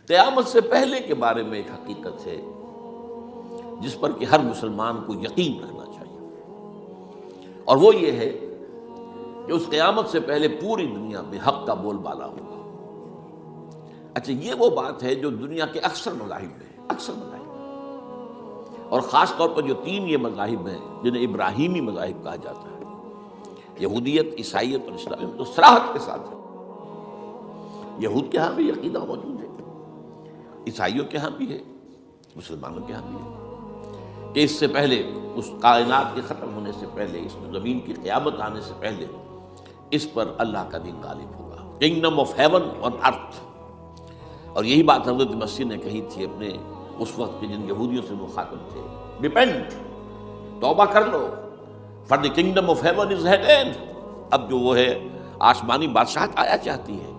قیامت سے پہلے کے بارے میں ایک حقیقت ہے جس پر کہ ہر مسلمان کو یقین رکھنا چاہیے، اور وہ یہ ہے کہ اس قیامت سے پہلے پوری دنیا میں حق کا بول بالا ہوگا۔ اچھا، یہ وہ بات ہے جو دنیا کے اکثر مذاہب میں ہے، اکثر مذاہب، اور خاص طور پر جو تین یہ مذاہب ہیں جنہیں ابراہیمی مذاہب کہا جاتا ہے، یہودیت، عیسائیت اور اسلام، تو صراحت کے ساتھ ہے۔ یہود کے ہاں بھی عقیدہ موجود ہے، عیسائیوں کے ہاں بھی ہے، مسلمانوں کے ہاں بھی ہے، کہ اس سے پہلے، اس کائنات کے ختم ہونے سے پہلے، اس زمین کی قیامت آنے سے پہلے اس پر اللہ کا دین غالب ہوگا، کنگڈم آف ہیون آن ارتھ۔ اور یہی بات حضرت مسیح نے کہی تھی اپنے اس وقت کے جن یہودیوں سے مخاطب تھے، ریپینٹ، توبہ کر لو، for the kingdom of heaven is at hand. اب جو وہ ہے آسمانی بادشاہت آیا چاہتی ہے،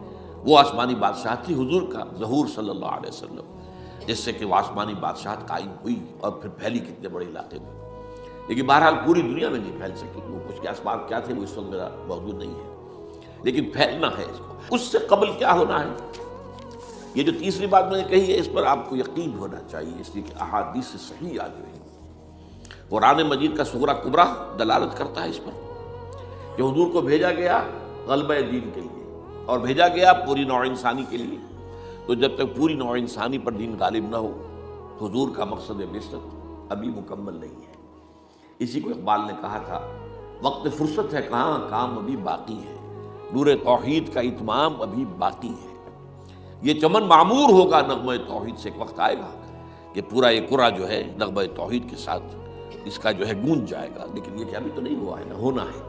وہ آسمانی بادشاہت تھی حضور کا ظہور صلی اللہ علیہ وسلم، جس سے کہ وہ آسمانی بادشاہت قائم ہوئی اور پھر پھیلی کتنے بڑے علاقے میں، لیکن بہرحال پوری دنیا میں نہیں پھیل سکی۔ وہ کچھ کے اسباب کیا تھے وہ اس وقت میرا موجود نہیں ہے، لیکن پھیلنا ہے اس کو۔ اس سے قبل کیا ہونا ہے، یہ جو تیسری بات میں نے کہی ہے، اس پر آپ کو یقین ہونا چاہیے، اس لیے کہ احادیث سے صحیح آ گئی۔ قرآن مجید کا سورہ کبریٰ دلالت کرتا ہے اس پر کہ حضور کو بھیجا گیا غلبہ دین کے لیے، اور بھیجا گیا پوری نوع انسانی کے لیے۔ تو جب تک پوری نوع انسانی پر دین غالب نہ ہو، حضور کا مقصد بعثت ابھی مکمل نہیں ہے۔ اسی کو اقبال نے کہا تھا، وقت فرصت ہے کہاں، کام ابھی باقی ہے، نور توحید کا اتمام ابھی باقی ہے۔ یہ چمن معمور ہوگا نغمہ توحید سے، ایک وقت آئے گا کہ پورا یہ قرآ جو ہے نغمہ توحید کے ساتھ اس کا جو ہے گونج جائے گا، لیکن یہ کہ ابھی تو نہیں ہوا ہے، نہ ہونا ہے۔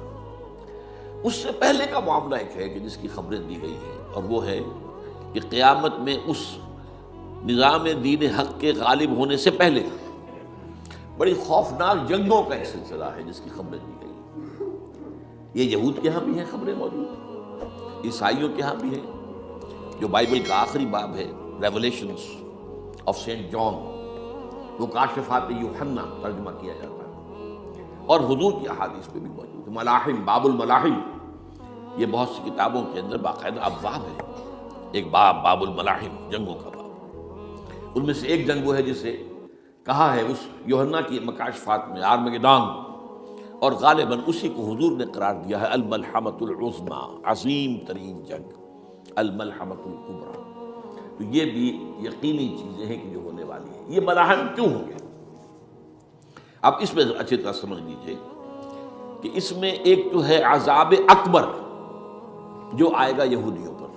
اس سے پہلے کا معاملہ ایک ہے کہ جس کی خبریں دی گئی ہیں، اور وہ ہے کہ قیامت میں اس نظام دین حق کے غالب ہونے سے پہلے بڑی خوفناک جنگوں کا ایک سلسلہ ہے جس کی خبریں دی گئی۔ یہ یہود کے ہاں بھی ہیں خبریں موجود، عیسائیوں کے ہاں بھی ہیں، جو بائبل کا آخری باب ہے، ریولیشنز آف سینٹ جان، مکاشفات یوحنا ترجمہ کیا جاتا ہے، اور حضور کی احادیث میں بھی موجود ہے۔ ملاحم، باب الملاحم، یہ بہت سی کتابوں کے اندر باقاعدہ ابواب ہے، ایک باب، باب الملاحم، جنگوں کا باب۔ ان میں سے ایک جنگ وہ ہے جسے کہا ہے اس یوحنا کی مکاشفات میں آرمگیدون، اور غالباً اسی کو حضور نے قرار دیا ہے الملحمۃ العظمیٰ، عظیم ترین جنگ، الملحمۃ الکبریٰ۔ تو یہ بھی یقینی چیزیں ہیں کہ جو ہونے والی ہیں۔ یہ ملاحم کیوں ہوں گے؟ اب اس میں اچھی طرح سمجھ لیجیے کہ اس میں ایک تو ہے عذاب اکبر جو آئے گا یہودیوں پر،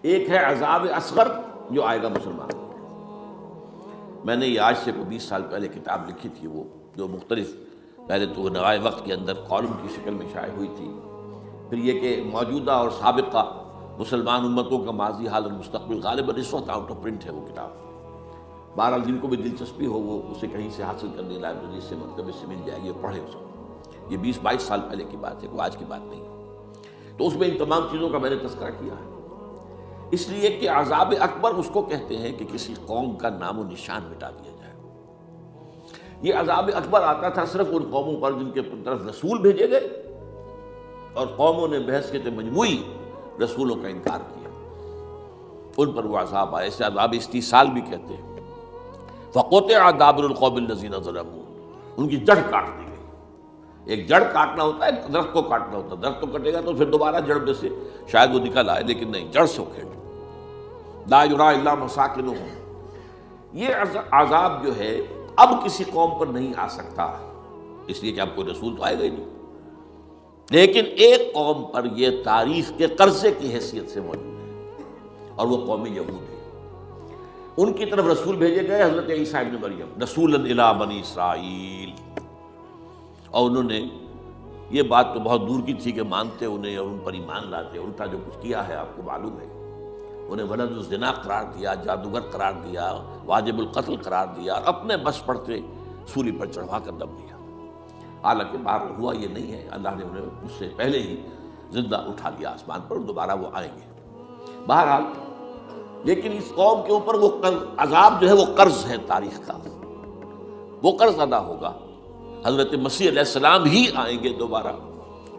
ایک ہے عذاب اصغر جو آئے گا مسلمانوں پر۔ میں نے یہ آج سے 20 سال پہلے کتاب لکھی تھی، وہ جو مختلف، پہلے تو نوائے وقت کے اندر کالم کی شکل میں شائع ہوئی تھی، پھر یہ کہ موجودہ اور سابقہ مسلمان امتوں کا ماضی، حال اور مستقبل، غالباً اس وقت آؤٹ آف پرنٹ ہے وہ کتاب۔ بہرحال جن کو بھی دلچسپی ہو وہ اسے کہیں سے حاصل کرنے، لائبریری سے، مکتبے سے مل جائے گی، پڑھے اس کو۔ یہ 20-22 سال پہلے کی بات ہے، کوئی آج کی بات نہیں۔ تو اس میں ان تمام چیزوں کا میں نے تذکرہ کیا ہے، اس لیے کہ عذاب اکبر اس کو کہتے ہیں کہ کسی قوم کا نام و نشان مٹا دیا جائے۔ یہ عذاب اکبر آتا تھا صرف ان قوموں پر جن کے طرف رسول بھیجے گئے اور قوموں نے بحث کے مجموعی رسولوں کا انکار کیا، ان پر وہ عذاب آئے۔ اسے عذاب استیصال بھی کہتے ہیں۔ فقطع دابر القوم الذین ظلموا، ان کی جڑ کاٹ دی گئی۔ ایک جڑ کاٹنا ہوتا ہے، درخت کو کاٹنا ہوتا ہے، درخت تو کٹے گا تو پھر دوبارہ جڑ میں سے شاید وہ نکل آئے، لیکن نہیں، جڑ سے اکھیڑ۔ لا یری الا مساکنہم، یہ عذاب جو ہے اب کسی قوم پر نہیں آ سکتا، اس لیے کہ اب کوئی رسول تو آئے گا ہی نہیں، لیکن ایک قوم پر یہ تاریخ کے قرضے کی حیثیت سے موجود ہے، اور وہ قوم یہود ہے۔ ان کی طرف رسول بھیجے گئے حضرت عیسیٰ ابن مریم، رسولا الی بنی اسرائیل، اور انہوں نے یہ بات تو بہت دور کی تھی کہ مانتے انہیں اور ان پر ایمان لاتے، الٹا جو کچھ کیا ہے آپ کو معلوم ہے۔ انہیں ولد الزنا قرار دیا، جادوگر قرار دیا، واجب القتل قرار دیا، اور اپنے بس پڑتے سولی پر چڑھوا کر دم دیا۔ حالانکہ بار ہوا یہ نہیں ہے، اللہ نے انہیں اس سے پہلے ہی زندہ اٹھا لیا آسمان پر، دوبارہ وہ آئیں گے۔ بہرحال لیکن اس قوم کے اوپر وہ عذاب جو ہے وہ قرض ہے تاریخ کا، وہ قرض ادا ہوگا۔ حضرت مسیح علیہ السلام ہی آئیں گے دوبارہ،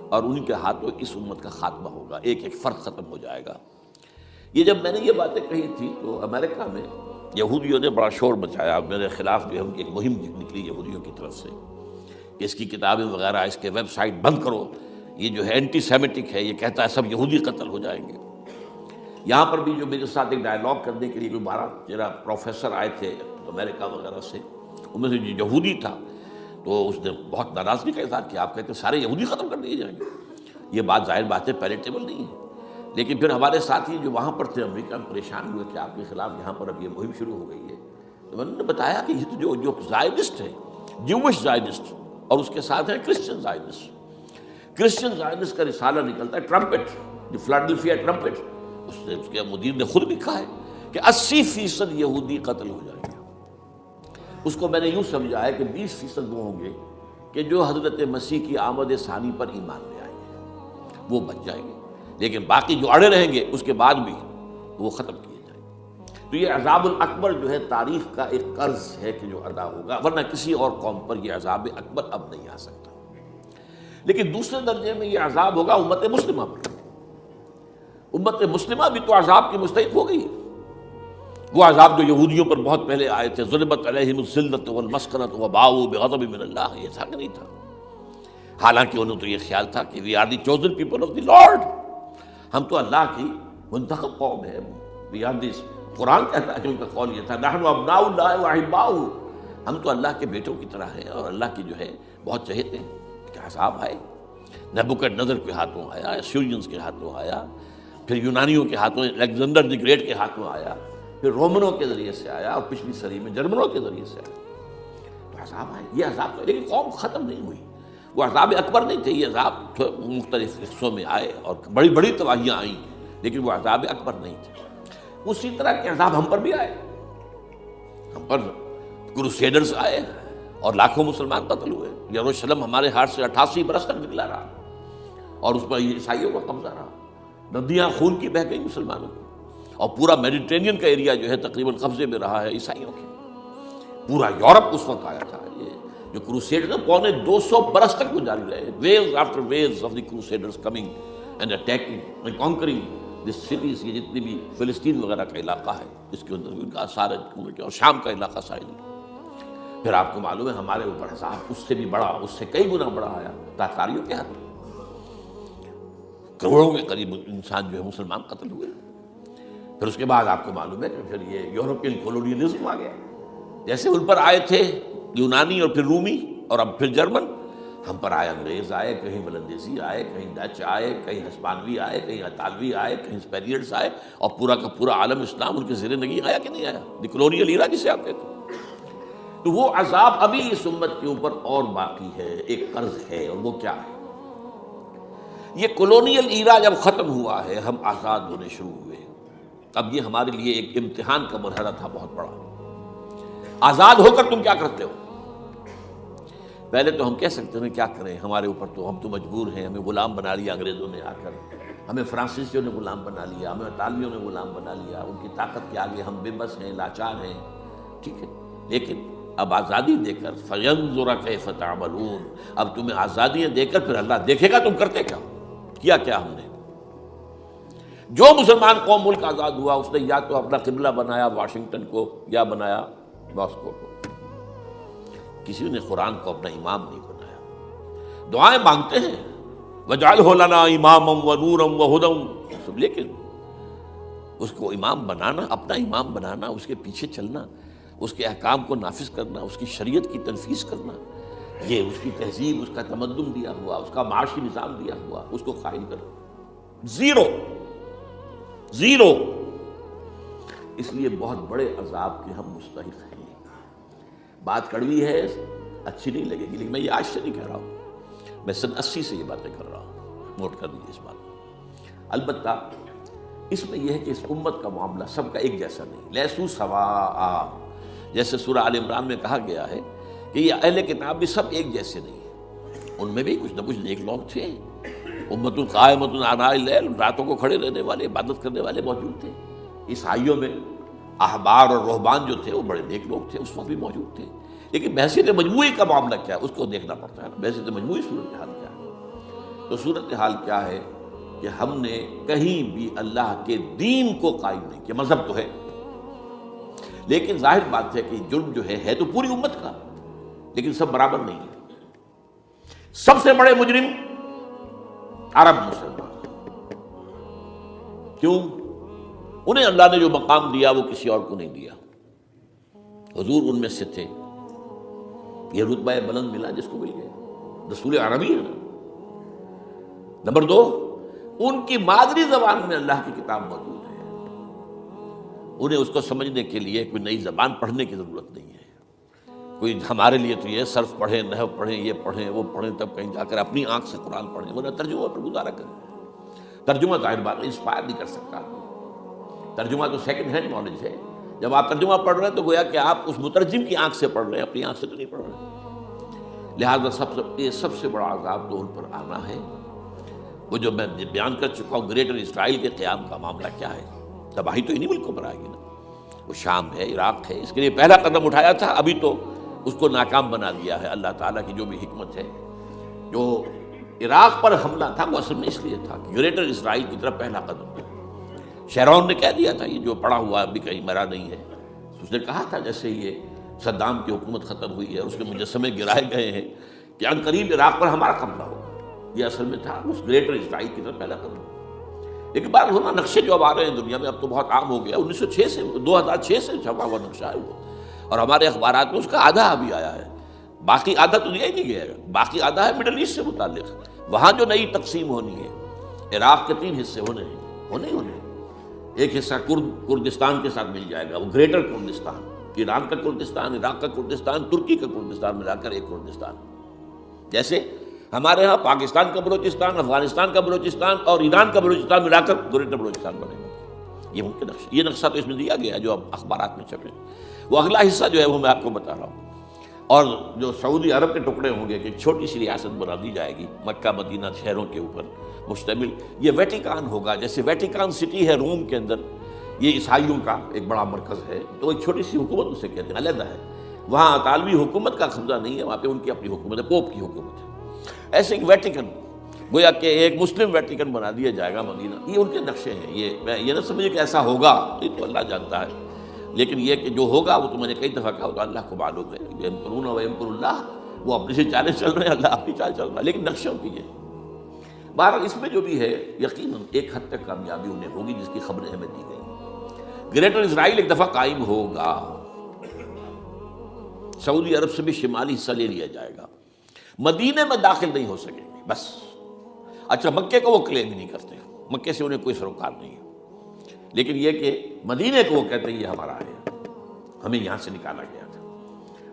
اور ان کے ہاتھوں اس امت کا خاتمہ ہوگا، ایک ایک فرد ختم ہو جائے گا۔ یہ جب میں نے یہ باتیں کہی تھی تو امریکہ میں یہودیوں نے بڑا شور مچایا، میرے خلاف جو ہے ان کی ایک مہم نکلی یہودیوں کی طرف سے کہ اس کی کتابیں وغیرہ، اس کے ویب سائٹ بند کرو، یہ جو ہے اینٹی سیمیٹک ہے، یہ کہتا ہے سب یہودی قتل ہو جائیں گے۔ یہاں پر بھی جو میرے ساتھ ایک ڈائلاگ کرنے کے لیے جو 12-13 پروفیسر آئے تھے امریکہ وغیرہ سے، ان میں سے جو یہودی تھا تو اس نے بہت ناراضگی کا اظہار کیا، آپ کہتے ہیں سارے یہودی ختم کر دیے جائیں گے، یہ بات ظاہر بات ہے پیلیٹیبل نہیں ہے۔ لیکن پھر ہمارے ساتھی جو وہاں پر تھے امریکہ میں پریشان ہوئے کہ آپ کے خلاف یہاں پر اب یہ مہم شروع ہو گئی ہے، تو میں نے بتایا کہ یہ تو جو زائنسٹ ہے، جوش زائنسٹ، اور اس کے ساتھ ہیں کرسچن زائنسٹ۔ کرسچن زائنسٹ کا رسالہ نکلتا ہے ٹرمپٹ، جو فلاڈلفیا ٹرمپٹ، اس کے مدیر نے خود لکھا ہے کہ 80% یہودی قتل ہو جائیں گے۔ اس کو میں نے یوں سمجھا ہے کہ 20% وہ ہوں گے کہ جو حضرت مسیح کی آمد ثانی پر ایمان لے آئیں گے، وہ بچ جائیں گے، لیکن باقی جو اڑے رہیں گے اس کے بعد بھی وہ ختم کیے جائیں گے۔ تو یہ عذاب الاکبر جو ہے تاریخ کا ایک قرض ہے کہ جو ادا ہوگا، ورنہ کسی اور قوم پر یہ عذاب اکبر اب نہیں آ سکتا۔ لیکن دوسرے درجے میں یہ عذاب ہوگا امت مسلمہ پر۔ امت مسلمہ بھی تو عذاب کی مستحق ہو گئی۔ وہ عذاب جو یہودیوں پر بہت پہلے آئے تھے، ضربت علیہم الذلۃ والمسکنۃ وباؤوا بغضب من اللہ، یہ تھا کہ نہیں تھا؟ حالانکہ انہوں تو یہ خیال تھا کہ we are the chosen people of the lord, ہم تو اللہ کی منتخب قوم ہے، وی آر دی، قرآن کہتا ہے کہ ان کا قول یہ تھا نحن ابناء اللہ واحباؤہ، ہم تو اللہ کے بیٹوں کی طرح ہیں اور اللہ کی جو ہے بہت چہیتے ہیں۔ کہ عذاب آئے، نبوکدنضر کے ہاتھوں آیا، اسیرینز کے ہاتھوں آیا، پھر یونانیوں کے ہاتھوں، الیگزینڈر دی گریٹ کے ہاتھوں آیا، پھر رومنوں کے ذریعے سے آیا، اور پچھلی صدی میں جرمنوں کے ذریعے سے آیا۔ تو عذاب آئے، یہ عذاب تو، لیکن قوم ختم نہیں ہوئی۔ وہ عذاب اکبر نہیں تھے، یہ عذاب مختلف حصوں میں آئے اور بڑی بڑی تباہیاں آئیں، لیکن وہ عذاب اکبر نہیں تھے۔ اسی طرح کے عذاب ہم پر بھی آئے، ہم پر کروسیڈرز آئے اور لاکھوں مسلمان قتل ہوئے۔ یروشلم ہمارے ہاتھ سے 88 برس تک نکلا رہا اور اس پر عیسائیوں کا قبضہ رہا، ندیاں خون کی بہہ گئی مسلمانوں کی، اور پورا میڈیٹرینین کا ایریا جو ہے تقریباً قبضے میں رہا ہے عیسائیوں کے۔ پورا یورپ اس وقت آیا تھا۔ یہ جو کروسیڈر 250 برس تک وہ جاری رہے، waves after waves of the crusaders coming and attacking and conquering this cities, یہ جتنی بھی فلسطین وغیرہ کا علاقہ ہے اس کے اندر ان کا اثار ہے، اور شام کا علاقہ سائل۔ پھر آپ کو معلوم ہے ہمارے اوپر عذاب اس سے بھی بڑا، اس سے کئی گنا بڑا آیا تاتاریوں کے ہاتھ، کروڑوں کے قریب انسان جو ہے مسلمان قتل ہوئے۔ پھر اس کے بعد آپ کو معلوم ہے کہ پھر یہ یورپین کولونیلزم آ گیا، جیسے ان پر آئے تھے یونانی اور پھر رومی اور اب پھر جرمن، ہم پر آئے انگریز آئے، کہیں ولندیزی آئے، کہیں ڈچ آئے، کہیں ہسپانوی آئے، کہیں اطالوی آئے، کہیں اسپینیئرز آئے، اور پورا کا پورا عالم اسلام ان کے زیر نگین آیا کہ نہیں آیا؟ دی کولونیل ایرا جسے آپ کہتے ہیں۔ تو وہ عذاب ابھی اس امت کے اوپر اور باقی ہے، ایک قرض ہے، اور وہ کیا ہے؟ یہ کولونیل ایرا جب ختم ہوا ہے، ہم آزاد ہونے شروع ہوئے، اب یہ ہمارے لیے ایک امتحان کا مرحلہ تھا بہت بڑا۔ آزاد ہو کر تم کیا کرتے ہو؟ پہلے تو ہم کہہ سکتے ہیں کیا کریں، ہمارے اوپر تو، ہم تو مجبور ہیں، ہمیں غلام بنا لیا انگریزوں نے آ کر، ہمیں فرانسیسیوں نے غلام بنا لیا، ہمیں اطالویوں نے غلام بنا لیا، ان کی طاقت کے آگے ہم بے بس ہیں، لاچار ہیں، ٹھیک ہے۔ لیکن اب آزادی دے کر فَيَنظُرَ كَيْفَ تَعْمَلُونَ، اب تمہیں آزادیاں دے کر پھر اللہ دیکھے گا تم کرتے کیا، کیا کیا ہم نے۔ جو مسلمان قوم ملک آزاد ہوا اس نے یا تو اپنا قبلہ بنایا واشنگٹن کو یا بنایا ماسکو کو، کسی نے قرآن کو اپنا امام نہیں بنایا۔ دعائیں مانگتے ہیں وَاجْعَلْهُ لَنَا إِمَامًا وَنُورًا وَهُدًى، لیکن اس کو امام بنانا، اپنا امام بنانا، اس کے پیچھے چلنا، اس کے احکام کو نافذ کرنا، اس کی شریعت کی تنفیذ کرنا، یہ اس کی تہذیب، اس کا تمدن دیا ہوا، اس کا معاشی نظام دیا ہوا، اس کو قائم کرنا، زیرو زیرو۔ اس لیے بہت بڑے عذاب کے ہم مستحق ہیں۔ بات کڑوی ہے، اچھی نہیں لگے گی، لیکن میں یہ آج سے نہیں کہہ رہا ہوں، میں سن 80 سے یہ باتیں کر رہا ہوں، نوٹ کر لیجیے اس بات کو۔ البتہ اس میں یہ ہے کہ اس امت کا معاملہ سب کا ایک جیسا نہیں، لیسو سواء، جیسے سورہ آل عمران میں کہا گیا ہے کہ یہ اہل کتاب بھی سب ایک جیسے نہیں ہیں، ان میں بھی کچھ نہ کچھ نیک لوگ تھے، امت قائمۃ آناء اللیل، راتوں کو کھڑے رہنے والے، عبادت کرنے والے موجود تھے۔ عیسائیوں میں احبار اور رہبان جو تھے وہ بڑے نیک لوگ تھے، اس وقت بھی موجود تھے، لیکن بحثیت مجموعی کا معاملہ کیا ہے اس کو دیکھنا پڑتا ہے، بحثیت مجموعی صورتحال کیا ہے۔ تو صورتحال کیا ہے کہ ہم نے کہیں بھی اللہ کے دین کو قائم نہیں کیا. مذہب تو ہے لیکن ظاہر بات ہے کہ جرم جو ہے تو پوری امت کا، لیکن سب برابر نہیں ہے. سب سے بڑے مجرم عرب مسلمان. کیوں؟ انہیں اللہ نے جو مقام دیا وہ کسی اور کو نہیں دیا. حضور ان میں سے تھے، یہ رتبہ بلند ملا جس کو مل گیا، رسول عربی ہے. نمبر 2، ان کی مادری زبان میں اللہ کی کتاب موجود ہے، انہیں اس کو سمجھنے کے لیے کوئی نئی زبان پڑھنے کی ضرورت نہیں ہے. کوئی ہمارے لیے تو یہ صرف پڑھیں، نحو پڑھیں، یہ پڑھیں، وہ پڑھیں، تب کہیں جا کر اپنی آنکھ سے قرآن پڑھیں، ورنہ ترجمہ پر گزارا کریں. ترجمہ ظاہر بات انسپائر نہیں کر سکتا. ترجمہ تو سیکنڈ ہینڈ نالج ہے. جب آپ ترجمہ پڑھ رہے ہیں تو گویا کہ آپ اس مترجم کی آنکھ سے پڑھ رہے ہیں، اپنی آنکھ سے تو نہیں پڑھ رہے. لہٰذا سب سے بڑا عذاب تو ان پر آنا ہے. وہ جو میں بیان کر چکا ہوں گریٹر اسرائیل کے قیام کا معاملہ کیا ہے، تباہی تو انہی ملکوں پر آئے گی نا. وہ شام ہے، عراق ہے، اس کے لیے پہلا قدم اٹھایا تھا، ابھی تو اس کو ناکام بنا دیا ہے. اللہ تعالیٰ کی جو بھی حکمت ہے، جو عراق پر حملہ تھا وہ اصل میں اس لیے تھا کہ گریٹر اسرائیل کی طرف پہلا قدم تھا. شیرون نے کہہ دیا تھا یہ جو پڑا ہوا ابھی کہیں مرا نہیں ہے. اس نے کہا تھا جیسے یہ صدام کی حکومت ختم ہوئی ہے، اس کے مجسمے گرائے گئے ہیں کہ ان قریب عراق پر ہمارا قبضہ ہوگا. یہ اصل میں تھا اس گریٹر اسرائیل کی طرف پہلا قدم. لیکن بات ہونا نقشے جو اب آ رہے ہیں دنیا میں، اب تو بہت عام ہو گیا. 1906 سے 2006 سے چھپا ہوا نقشہ ہے وہ، اور ہمارے اخبارات میں اس کا آدھا ابھی آیا ہے. باقی آدھا تو دیا ہی نہیں گیا ہے. باقی آدھا ہے مڈل ایسٹ سے متعلق. وہاں جو نئی تقسیم ہونی ہے، عراق کے 3 حصے ہونے ہیں. ایک حصہ کردستان کے ساتھ مل جائے گا، وہ گریٹر کردستان، ایران کا کردستان، عراق کا کردستان، ترکی کا کردستان ملا کر ایک کردستان. جیسے ہمارے ہاں پاکستان کا بلوچستان، افغانستان کا بلوچستان اور ایران کا بلوچستان ملا کر گریٹر بلوچستان بنے گا. یہ ممکن نقشہ، یہ نقشہ تو اس میں دیا گیا ہے جو اب اخبارات میں چھپے. وہ اگلا حصہ جو ہے وہ میں آپ کو بتا رہا ہوں. اور جو سعودی عرب کے ٹکڑے ہوں گے کہ ایک چھوٹی سی ریاست بنا دی جائے گی مکہ مدینہ شہروں کے اوپر مشتمل. یہ ویٹیکان ہوگا، جیسے ویٹیکان سٹی ہے روم کے اندر، یہ عیسائیوں کا ایک بڑا مرکز ہے، تو ایک چھوٹی سی حکومت اسے کہتے ہیں، علیحدہ ہے. وہاں اطالوی حکومت کا قبضہ نہیں ہے، وہاں پہ ان کی اپنی حکومت ہے، پوپ کی حکومت ہے. ایسے ایک ویٹیکن، گویا کہ ایک مسلم ویٹیکن بنا دیا جائے گا مدینہ. یہ ان کے نقشے ہیں. یہ نہ سمجھے کہ ایسا ہوگا، یہ تو اللہ جانتا ہے، لیکن یہ کہ جو ہوگا وہ تو میں نے کئی دفعہ کہا تو اللہ کو معلوم ہے. یمکرون و یمکر اللہ، وہ اپنی سے چالیں چل رہے ہیں، اللہ اپنی چال چل رہا ہے، لیکن نقشوں کی ہے. بہرحال اس میں جو بھی ہے یقیناً ایک حد تک کامیابی انہیں ہوگی جس کی خبریں ہمیں دی گئی. گریٹر اسرائیل ایک دفعہ قائم ہوگا، سعودی عرب سے بھی شمالی حصہ لے لیا جائے گا. مدینے میں داخل نہیں ہو سکیں گے بس. اچھا مکے کو وہ کلیم ہی نہیں کرتے، مکے سے انہیں کوئی سروکار نہیں ہے، لیکن یہ کہ مدینے کو وہ کہتے ہیں یہ ہمارا ہے، ہمیں یہاں سے نکالا گیا تھا.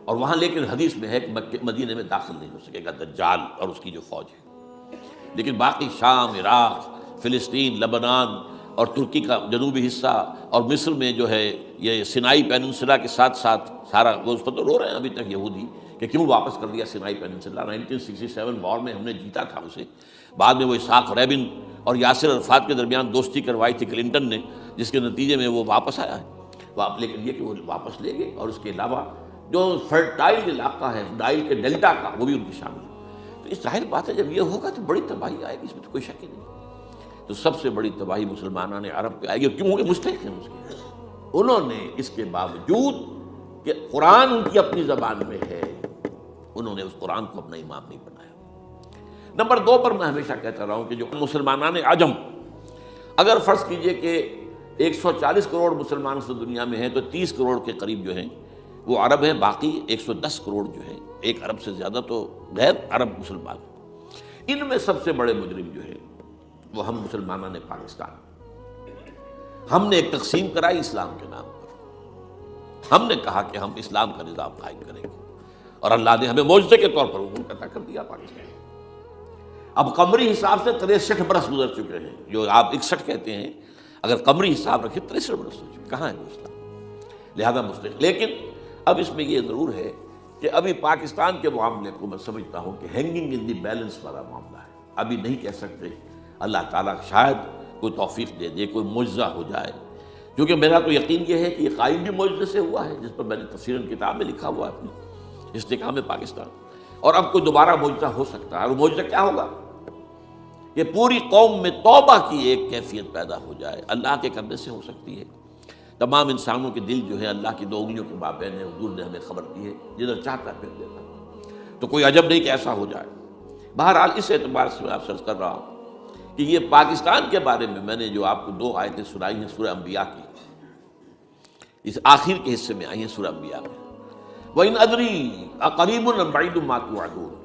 اور وہاں لیکن حدیث میں ہے کہ مدینے میں داخل نہیں ہو سکے گا دجال اور اس کی جو فوج ہے. لیکن باقی شام، عراق، فلسطین، لبنان اور ترکی کا جنوبی حصہ اور مصر میں جو ہے یہ سینائی پیننسلا کے ساتھ ساتھ سارا، وہ اس پر تو رو رہے ہیں ابھی تک یہودی کہ کیوں واپس کر دیا سینائی پیننسلا. 1967 وار میں ہم نے جیتا تھا اسے. بعد میں وہ اسحاق ریبن اور یاسر عرفات کے درمیان دوستی کروائی تھی کلنٹن نے، جس کے نتیجے میں وہ واپس آیا ہے. لیکن یہ کہ وہ واپس لے گئے، اور اس کے علاوہ جو فرٹائل علاقہ ہے نائل کے ڈیلٹا کا، وہ بھی ان کی شامل ہے. تو اس ظاہر بات ہے جب یہ ہوگا تو بڑی تباہی آئے گی، اس میں تو کوئی شک ہی نہیں. تو سب سے بڑی تباہی مسلمانان عرب پہ آئے گی. کیوں؟ کہ مستحق ہیں اس کے. انہوں نے اس کے باوجود کہ قرآن ان کی اپنی زبان میں ہے، انہوں نے اس قرآن کو اپنا امام نہیں بنایا. نمبر 2 پر میں ہمیشہ کہتا رہا ہوں کہ جو مسلمانان عجم، اگر فرض کیجئے کہ 140 کروڑ مسلمان اس دنیا میں ہیں تو 30 کروڑ کے قریب جو ہیں وہ عرب ہیں، باقی 110 کروڑ جو ہیں، 1 ارب سے زیادہ تو غیر عرب مسلمان. ان میں سب سے بڑے مجرم جو ہیں وہ ہم مسلمانوں نے پاکستان. ہم نے ایک تقسیم کرائی اسلام کے نام پر. ہم نے کہا کہ ہم اسلام کا نظام قائم کریں گے، اور اللہ نے ہمیں معجزے کے طور پر وہ ملک عطا کر دیا پاکستان. اب قمری حساب سے 63 برس گزر چکے ہیں، جو آپ 61 کہتے ہیں، اگر قمری حساب رکھیں 63 برس ہو چکے. کہاں ہے وہ اسلام؟ لہذا مستقل. لیکن اب اس میں یہ ضرور ہے کہ ابھی پاکستان کے معاملے کو میں سمجھتا ہوں کہ ہینگنگ ان دی بیلنس والا معاملہ ہے. ابھی نہیں کہہ سکتے. اللہ تعالیٰ شاید کوئی توفیق دے دے، کوئی معجزہ ہو جائے، کیونکہ میرا تو یقین یہ ہے کہ یہ قائم بھی معجزے سے ہوا ہے، جس پر میں نے تفسیراً کتاب میں لکھا ہوا ہے اپنی استحکام پاکستان. اور اب کوئی دوبارہ معجزہ ہو سکتا ہے. اور وہ معجزہ کیا ہوگا؟ کہ پوری قوم میں توبہ کی ایک کیفیت پیدا ہو جائے، اللہ کے کرنے سے ہو سکتی ہے۔ تمام انسانوں کے دل جو ہے اللہ کی دو انگلیوں کے مابین ہے، حضور نے ہمیں خبر دی ہے، جدھر چاہتا ہے پھر دیتا ہے، تو کوئی عجب نہیں کہ ایسا ہو جائے۔ بہرحال اس اعتبار سے میں آپ سے عرض کر رہا ہوں کہ یہ پاکستان کے بارے میں نے جو آپ کو 2 آیتیں سنائی ہیں سورہ انبیاء کی، اس آخر کے حصے میں آئی ہیں سورہ انبیاء میں، وَإِنْ أَدْرِي أَقَرِيبٌ أَمْ بَعِيدٌ مَا تُوعَدُونَ۔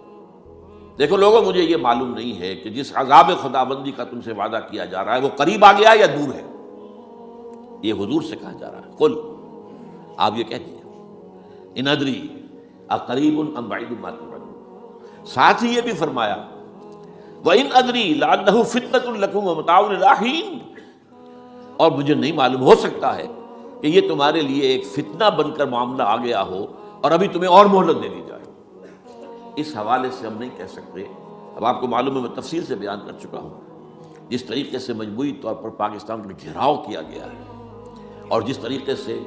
دیکھو لوگوں، مجھے یہ معلوم نہیں ہے کہ جس عذاب خداوندی کا تم سے وعدہ کیا جا رہا ہے وہ قریب آ گیا یا دور ہے۔ یہ حضور سے کہا جا رہا ہے، قل، آپ یہ کہہ دیجیے، ان ادری اقریب ام بعید ما توعدون۔ ساتھ ہی یہ بھی فرمایا وَإِنْ أَدْرِي لَعَلَّهُ فِتْنَةٌ لَكُمْ وَمَتَاعٌ إِلَىٰ حِينٍ، اور مجھے نہیں معلوم، ہو سکتا ہے کہ یہ تمہارے لیے ایک فتنہ بن کر معاملہ آ گیا ہو اور ابھی تمہیں اور مہلت دے دی جائے۔ اس حوالے سے ہم نہیں کہہ سکتے، اب آپ کو معلوم ہے میں تفصیل سے بیان کر چکا ہوں جس طریقے سے مجموعی طور پر پاکستان کا گھیراؤ کیا گیا ہے، اور جس طریقے سے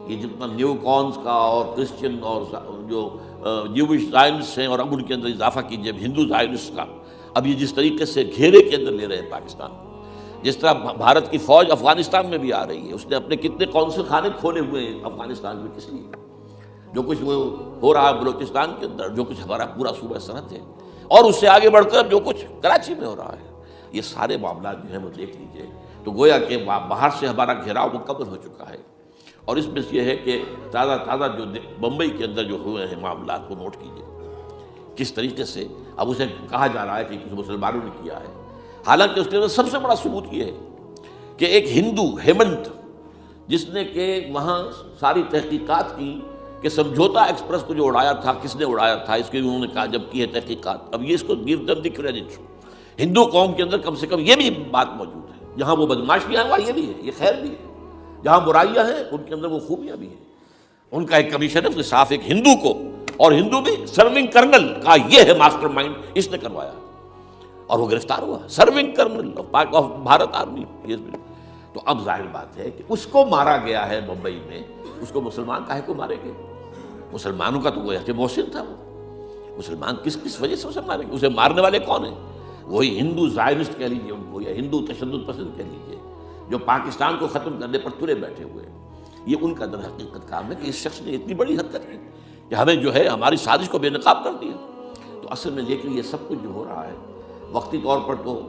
یہ جتنا نیو کونس کا اور کرسچن اور جو جیوش زائنسٹ ہیں، اور اب ان کے اندر اضافہ کیجئے ہندو زائنسٹ کا، اب یہ جس طریقے سے گھیرے کے اندر لے رہے ہیں پاکستان، جس طرح بھارت کی فوج افغانستان میں بھی آ رہی ہے، اس نے اپنے کتنے قونصل خانے کھولے ہوئے ہیں افغانستان میں، کس لیے؟ جو کچھ وہ ہو رہا ہے بلوچستان کے اندر، جو کچھ ہمارا پورا صوبہ سرحد ہے، اور اس سے آگے بڑھ کر جو کچھ کراچی میں ہو رہا ہے، یہ سارے معاملات جو ہیں وہ دیکھ لیجئے تو گویا کہ باہر سے ہمارا گھیراؤ مکمل ہو چکا ہے، اور اس میں یہ ہے کہ تازہ جو بمبئی کے اندر جو ہوئے ہیں معاملات کو نوٹ کیجئے کس طریقے سے اب اسے کہا جا رہا ہے کہ کسی مسلمانوں نے کیا ہے، حالانکہ اس کے اندر سب سے بڑا ثبوت یہ ہے کہ ایک ہندو ہیمنت، جس نے کہ وہاں ساری تحقیقات کی کہ سمجھوتا ایکسپریس کو جو اڑایا تھا کس نے اڑایا تھا، اس کی انہوں نے کہا جب کی ہے تحقیقات، اب یہ اس کو گیو دم دی کریڈٹ، ہندو قوم کے اندر کم سے کم یہ بھی بات موجود ہے، جہاں وہ بدماشیاں ہیں وہاں یہ بھی ہے، یہ خیر بھی ہے، جہاں برائیاں ہیں ان کے اندر وہ خوبیاں بھی ہیں۔ ان کا ایک کمیشن ہے، صاف ایک ہندو کو، اور ہندو بھی سرونگ کرنل کا یہ ہے ماسٹر مائنڈ، اس نے کروایا اور وہ گرفتار ہوا، serving kernel of Bharat army. تو اب ظاہر بات ہے کہ اس کو مارا گیا ہے ممبئی میں، اس کو مسلمان کاہے کو مارے گے؟ مسلمانوں کا تو وہ کہ محسن تھا، وہ مسلمان کس وجہ سے اسے مارے گے؟ اسے مارنے والے کون ہیں؟ وہی ہندو زائنسٹ کہہ لیجیے ان کو، یا ہندو تشدد پسند کہہ لیجیے، جو پاکستان کو ختم کرنے پر تلے بیٹھے ہوئے ہیں۔ یہ ان کا در حقیقت کام ہے کہ اس شخص نے اتنی بڑی حرکت کی کہ ہمیں جو ہے ہماری سازش کو بے نقاب کر دیا۔ تو اصل میں لیکن یہ سب کچھ جو ہو رہا ہے وقتی طور پر تو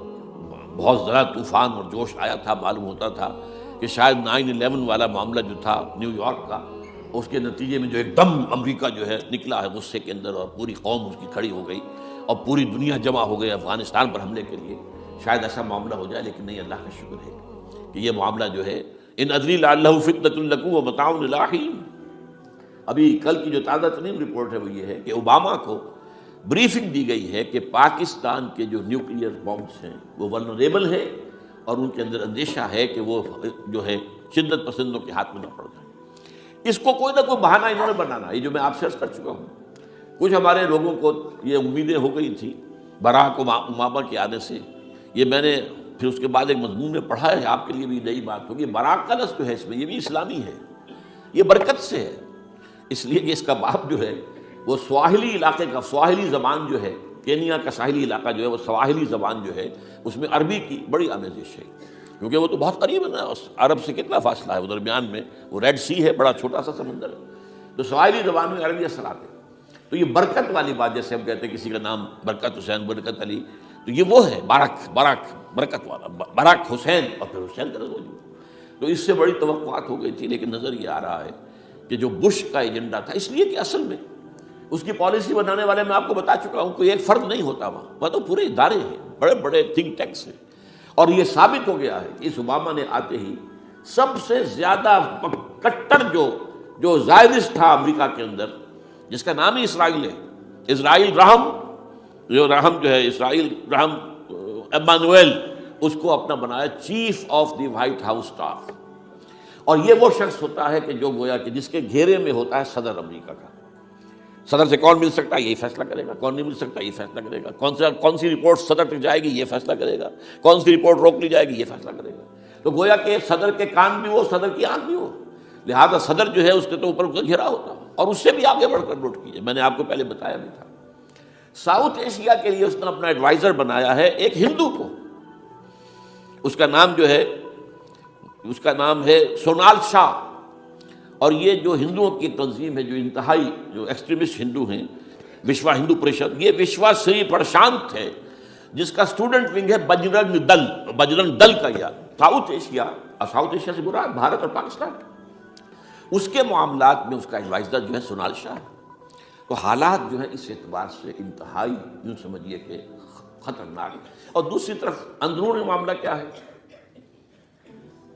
بہت زیادہ طوفان اور جوش آیا تھا، معلوم ہوتا تھا کہ شاید 9/11 والا معاملہ جو تھا نیو یارک کا، اس کے نتیجے میں جو ایک دم امریکہ جو ہے نکلا ہے غصے کے اندر، اور پوری قوم اس کی کھڑی ہو گئی اور پوری دنیا جمع ہو گئی افغانستان پر حملے کے لیے، شاید ایسا معاملہ ہو جائے، لیکن نہیں، اللہ کا شکر ہے کہ یہ معاملہ جو ہے ان ادری لعلہ فتنۃ لکم ومتاع الی حین۔ ابھی کل کی جو تازہ ترین رپورٹ ہے وہ یہ ہے کہ اوباما کو بریفنگ دی گئی ہے کہ پاکستان کے جو نیوکلیئر بامز ہیں وہ ولنریبل ہیں، اور ان کے اندر اندیشہ ہے کہ وہ جو ہے شدت پسندوں کے ہاتھ میں نہ پڑ جائیں۔ اس کو کوئی نہ کوئی بہانہ انہوں نے بنانا، یہ جو میں آپ سے عرض کر چکا ہوں، کچھ ہمارے لوگوں کو یہ امیدیں ہو گئی تھی براک اوباما کے آنے سے، یہ میں نے پھر اس کے بعد ایک مضمون میں پڑھا ہے، آپ کے لیے بھی نئی بات ہوگی، براک کا لفظ جو ہے اس میں یہ بھی اسلامی ہے، یہ برکت سے ہے، اس لیے کہ اس کا باپ جو ہے وہ سواحلی علاقے کا، سواحلی زبان جو ہے، کینیا کا ساحلی علاقہ جو ہے وہ سواحلی زبان جو ہے اس میں عربی کی بڑی آمیزش ہے، کیونکہ وہ تو بہت قریب ہے نا، عرب سے کتنا فاصلہ ہے، وہ درمیان میں وہ ریڈ سی ہے، بڑا چھوٹا سا سمندر ہے، تو سواحلی زبان میں عربی اثرات ہیں۔ تو یہ برکت والی بات، جیسے ہم کہتے ہیں کسی کا نام برکت حسین، برکت علی، تو یہ وہ ہے باراک برکت والا، باراک حسین، اور پھر حسین کا موجود۔ تو اس سے بڑی توقعات ہو گئی تھی، لیکن نظر یہ آ رہا ہے کہ جو بش کا ایجنڈا تھا، اس لیے کہ اصل میں اس کی پالیسی بنانے والے میں آپ کو بتا چکا ہوں، کوئی ایک فرد نہیں ہوتا وہاں تو پورے ادارے ہیں، بڑے بڑے تھنک ٹینکس ہیں، اور یہ ثابت ہو گیا ہے کہ اس اوباما نے آتے ہی سب سے زیادہ کٹر جو زائرس تھا امریکہ کے اندر، جس کا نام ہی اسرائیل ہے، اسرائیل رحم جو ہے اسرائیل رحم ایمانویل، اس کو اپنا بنایا chief of the white house staff, اور یہ وہ شخص ہوتا ہے کہ جو گویا کہ جس کے گھیرے میں ہوتا ہے صدر امریکہ کا۔ صدر سے کون مل سکتا ہے یہی فیصلہ کرے گا، کون نہیں مل سکتا یہ فیصلہ کرے گا، کون سی رپورٹ صدر تک جائے گی یہ فیصلہ کرے گا، کون سی رپورٹ روک لی جائے گی یہ فیصلہ کرے گا۔ تو گویا کہ صدر کے کان بھی ہو، صدر کی آنکھ بھی ہو، لہذا صدر جو ہے اس کے تو اوپر اس کا گھیرا ہوتا ہے، اور اس سے بھی آگے بڑھ کر نوٹ کیجیے، میں نے آپ کو پہلے بتایا بھی تھا، ساؤتھ ایشیا کے لیے اس نے اپنا ایڈوائزر بنایا ہے ایک ہندو کو، اس کا نام جو ہے اس کا نام ہے سونال شاہ. اور یہ جو ہندوؤں کی تنظیم ہے، جو انتہائی جو ایکسٹریمسٹ ہندو ہیں، وشوا ہندو پریشد، یہ وشوا سری پرشانت ہے جس کا اسٹوڈنٹ ونگ ہے بجرنگ دل کا. یہ ساؤتھ ایشیا، اور ساؤتھ ایشیا سے مراد بھارت اور پاکستان، اس کے معاملات میں اس کا ایڈوائزر جو ہے سونال شاہ ہے. تو حالات جو ہیں اس اعتبار سے انتہائی یوں سمجھیے کہ خطرناک. اور دوسری طرف اندرون معاملہ کیا ہے؟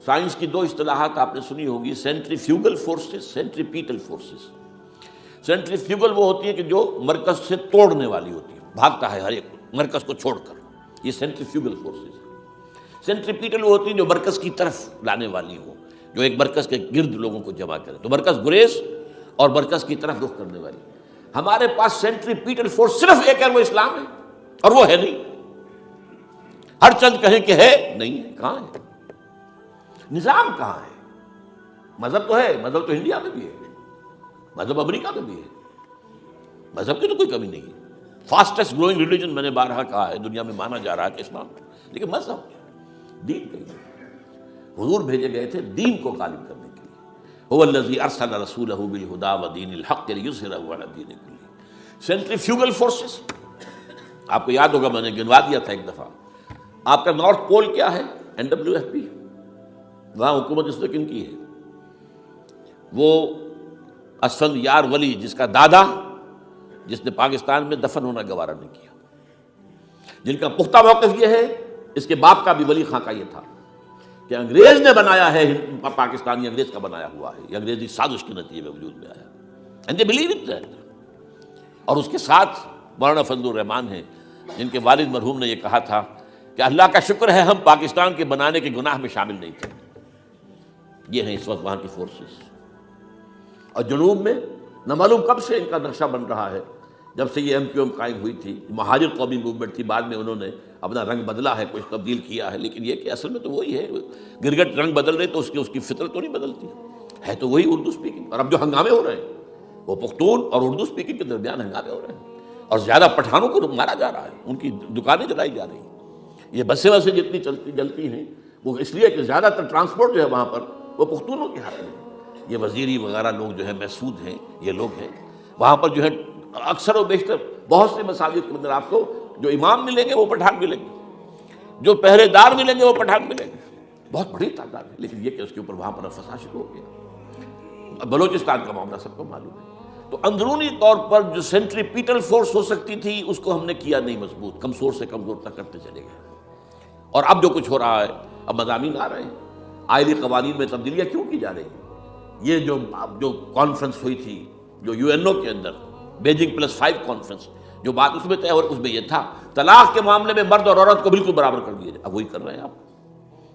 سائنس کی دو اصطلاحات آپ نے سنی ہوگی، centrifugal forces, centripetal forces. Centrifugal وہ ہوتی ہے کہ جو مرکز سے توڑنے والی ہوتی ہے، بھاگتا ہے ہر ایک مرکز کو چھوڑ کر، یہ سینٹریفیوگل فورسز. سینٹریپیٹل وہ ہوتی ہیں جو مرکز کی طرف لانے والی ہوں، جو ایک مرکز کے گرد لوگوں کو جمع کرے. تو مرکز گریز اور مرکز کی طرف رخ کرنے والی. ہمارے پاس سینٹریپیٹل فورس صرف ایک ہے، وہ اسلام ہے، اور وہ ہے نہیں. ہر چند کہیں کہ ہے، نہیں ہے. کہاں ہے نظام؟ کہاں ہے؟ مذہب تو ہے، مذہب تو انڈیا میں بھی ہے، مذہب امریکہ میں بھی ہے، مذہب کی تو کوئی کمی نہیں ہے. فاسٹسٹ گروئنگ ریلیجن میں نے بارہا کہا ہے دنیا میں مانا جا رہا ہے کہ اسلام، لیکن مذہب دین کہیں نہیں. حضور بھیجے گئے تھے دین کو غالب کرنے کے لیے. هو الذی ارسل رسولہ بالہدی ودین الحق لیظہرہ علی الدین کلہ. سینٹریفیوگل فورسز آپ کو یاد ہوگا، میں نے گنوا دیا تھا ایک دفعہ. آپ کا نارتھ پول کیا ہے؟ NWFP. وہاں حکومت اس نے کن کی ہے؟ وہ اسفند یار ولی، جس کا دادا، جس نے پاکستان میں دفن ہونا گوارا نہیں کیا، جن کا پختہ موقف یہ ہے، اس کے باپ کا بھی ولی خان کا یہ تھا کہ انگریز نے بنایا ہے پاکستانی، انگریز کا بنایا ہوا ہے، یہ انگریزی سازش کے نتیجے میں وجود میں آیا. And they believe in that. اور اس کے ساتھ مولانا فضل الرحمان ہیں جن کے والد مرحوم نے یہ کہا تھا کہ اللہ کا شکر ہے ہم پاکستان کے بنانے کے گناہ میں شامل نہیں تھے. یہ ہیں اس وقت وہاں کی فورسز. اور جنوب میں نہ معلوم کب سے ان کا نقشہ بن رہا ہے، جب سے یہ MQM قائم ہوئی تھی. مہاجر قومی موومنٹ تھی، بعد میں انہوں نے اپنا رنگ بدلا ہے، کچھ تبدیل کیا ہے، لیکن یہ کہ اصل میں تو وہی ہے. گرگٹ رنگ بدل رہے تو اس کی فطرت تو نہیں بدلتی ہے، تو وہی اردو اسپیکنگ. اور اب جو ہنگامے ہو رہے ہیں وہ پختون اور اردو اسپیکنگ کے درمیان ہنگامے ہو رہے ہیں، اور زیادہ پٹھانوں کو مارا جا رہا ہے، ان کی دکانیں جلائی جا رہی ہیں. یہ بسیں وسیں جتنی جلتی ہیں وہ اس لیے کہ زیادہ تر ٹرانسپورٹ جو ہے وہاں پر وہ پختونوں کے ہاتھ میں. یہ وزیری وغیرہ لوگ جو ہے محسود ہیں، یہ لوگ ہیں وہاں پر جو ہے. اکثر و بیشتر بہت سے مساجد کے اندر آپ کو جو امام ملیں گے وہ پٹھان ملیں گے، جو پہرے دار ملیں گے وہ پٹھان ملیں گے. بہت بڑی تعداد ہے، لیکن یہ کہ اس کے اوپر وہاں پر فساد شروع ہو گیا. بلوچستان کا معاملہ سب کو معلوم ہے. تو اندرونی طور پر جو سینٹریپیٹل فورس ہو سکتی تھی اس کو ہم نے کیا نہیں مضبوط، کمزور سے کمزور تک کرتے چلے گئے. اور اب جو کچھ ہو رہا ہے، اب مضامین آ رہے ہیں، آئلی قوانین میں تبدیلیاں کیوں کی جا رہی ہیں. یہ جو کانفرنس ہوئی تھی جو UNO کے اندر، بیجنگ +5 کانفرنس، جو بات اس میں طے اور اس میں یہ تھا طلاق کے معاملے میں مرد اور عورت کو بالکل برابر کر دیا جائے. اب وہی کر رہے ہیں آپ.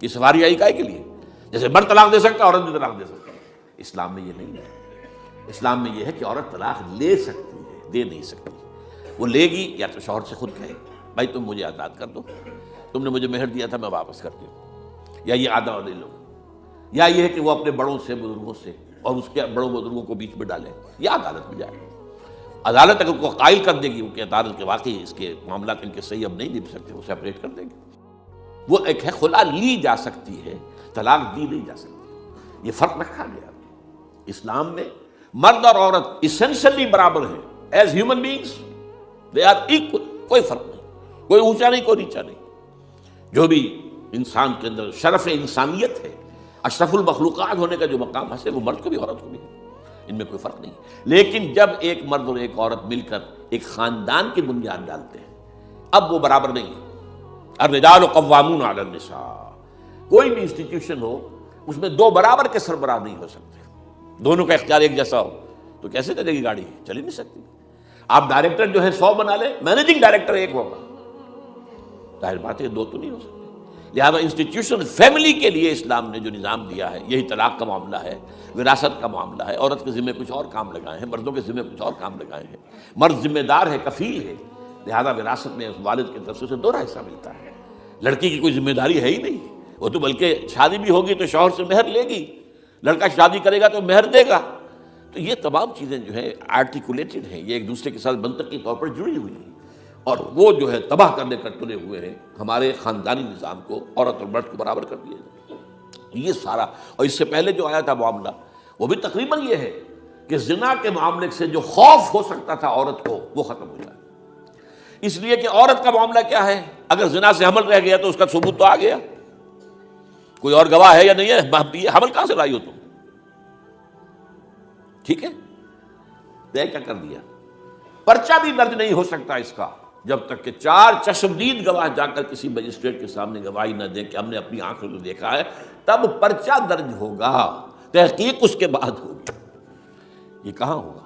یہ سواری آئی کائے کے لیے؟ جیسے مرد طلاق دے سکتا ہے عورت بھی طلاق دے سکتا ہے. اسلام میں یہ نہیں ہے. اسلام میں یہ ہے کہ عورت طلاق لے سکتی ہے، دے نہیں سکتی. وہ لے گی یا تو شوہر سے خود کہے بھائی تم مجھے آزاد کر دو، تم نے مجھے مہر دیا تھا میں واپس کر دوں، یا یہ آدھا لے لو، یا یہ ہے کہ وہ اپنے بڑوں سے، بزرگوں سے، اور اس کے بڑوں بزرگوں کو بیچ میں ڈالیں، یا عدالت میں جائے. عدالت اگر کو قائل کر دے گی کہ عدالت کے واقعی اس کے معاملات ان کے صحیح اب نہیں نبھ سکتے، وہ سیپریٹ کر دے گی. وہ ایک ہے خلا لی جا سکتی ہے، طلاق دی نہیں جا سکتی. یہ فرق رکھا گیا. اسلام میں مرد اور عورت اسینشلی برابر ہیں. As human beings they are equal. کوئی فرق نہیں، کوئی اونچا نہیں، کوئی نیچا نہیں. جو بھی انسان کے اندر شرف انسانیت ہے، اشرف المخلوقات ہونے کا جو مقام حاصل ہے، وہ مرد کو بھی عورت کو بھی ہے. ان میں کوئی فرق نہیں. لیکن جب ایک مرد اور ایک عورت مل کر ایک خاندان کی بنیاد ڈالتے ہیں، اب وہ برابر نہیں ہے. الرجال قوامون علی النساء. کوئی بھی انسٹیٹیوشن ہو اس میں دو برابر کے سربراہ نہیں ہو سکتے. دونوں کا اختیار ایک جیسا ہو تو کیسے چلے گی گاڑی؟ چل ہی نہیں سکتی. آپ ڈائریکٹر جو ہے 100 بنا لیں، مینیجنگ ڈائریکٹر ایک ہوگا، ظاہر بات ہے دو تو نہیں ہو سکتے. لہذا انسٹیٹیوشن فیملی کے لیے اسلام نے جو نظام دیا ہے، یہی طلاق کا معاملہ ہے، وراثت کا معاملہ ہے. عورت کے ذمہ کچھ اور کام لگائے ہیں، مردوں کے ذمہ کچھ اور کام لگائے ہیں. مرد ذمہ دار ہے، کفیل ہے، لہذا وراثت میں والد کی طرف سے دوہرا حصہ ملتا ہے. لڑکی کی کوئی ذمہ داری ہے ہی نہیں. وہ تو بلکہ شادی بھی ہوگی تو شوہر سے مہر لے گی، لڑکا شادی کرے گا تو مہر دے گا. تو یہ تمام چیزیں جو ہیں آرٹیکولیٹڈ ہیں، یہ ایک دوسرے کے ساتھ منطقی طور پر جڑی ہوئی ہیں. اور وہ جو ہے تباہ کرنے کا تلے ہوئے ہیں ہمارے خاندانی نظام کو، عورت اور مرد کو برابر کر دیا۔ یہ سارا، اور اس سے پہلے جو آیا تھا معاملہ وہ بھی تقریباً یہ ہے کہ زنا کے معاملے سے جو خوف ہو سکتا تھا عورت کو وہ ختم ہو جائے، اس لیے کہ عورت کا معاملہ کیا ہے، اگر زنا سے حمل رہ گیا تو اس کا ثبوت تو آ گیا، کوئی اور گواہ ہے یا نہیں ہے، یہ حمل کہاں سے لائی ہو تم؟ ٹھیک ہے، طے کیا کر دیا، پرچہ بھی درج نہیں ہو سکتا اس کا جب تک کہ 4 چشمدید گواہ جا کر کسی مجسٹریٹ کے سامنے گواہی نہ دیں کہ ہم نے اپنی آنکھوں سے دیکھا ہے، تب پرچہ درج ہوگا، تحقیق اس کے بعد ہوگی۔ یہ کہاں ہوگا؟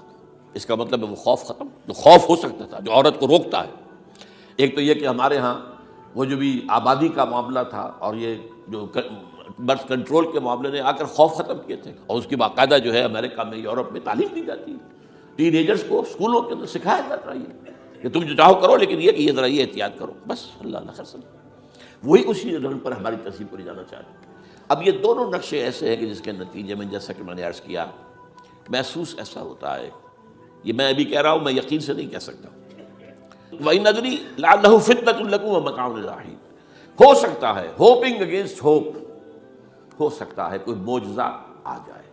اس کا مطلب ہے وہ خوف ختم، جو خوف ہو سکتا تھا، جو عورت کو روکتا ہے۔ ایک تو یہ کہ ہمارے ہاں وہ جو بھی آبادی کا معاملہ تھا اور یہ جو برتھ کنٹرول کے معاملے نے آ کر خوف ختم کیے تھے، اور اس کی باقاعدہ جو ہے امریکہ میں، یورپ میں تعلیم دی جاتی ہے، ٹین ایجرز کو اسکولوں کے اندر سکھایا جاتا ہے کہ تم جو چاہو کرو، لیکن یہ کہ یہ ذرا یہ احتیاط کرو، بس اللہ اللہ خیر سب۔ وہی اسی رن پر ہماری تہذیب کو لے جانا چاہتے ہیں۔ اب یہ دونوں نقشے ایسے ہیں کہ جس کے نتیجے میں، جیسا کہ میں نے عرض کیا، محسوس ایسا ہوتا ہے، یہ میں ابھی کہہ رہا ہوں، میں یقین سے نہیں کہہ سکتا۔ وَإِنْ أَدْرِي لَعَلَّهُ فِتْنَةٌ لَكُمْ وَمَتَاعٌ إِلَىٰ حِينٍ، ہو سکتا ہے، ہوپنگ اگینسٹ ہوپ، ہو سکتا ہے کوئی معجزہ آ جائے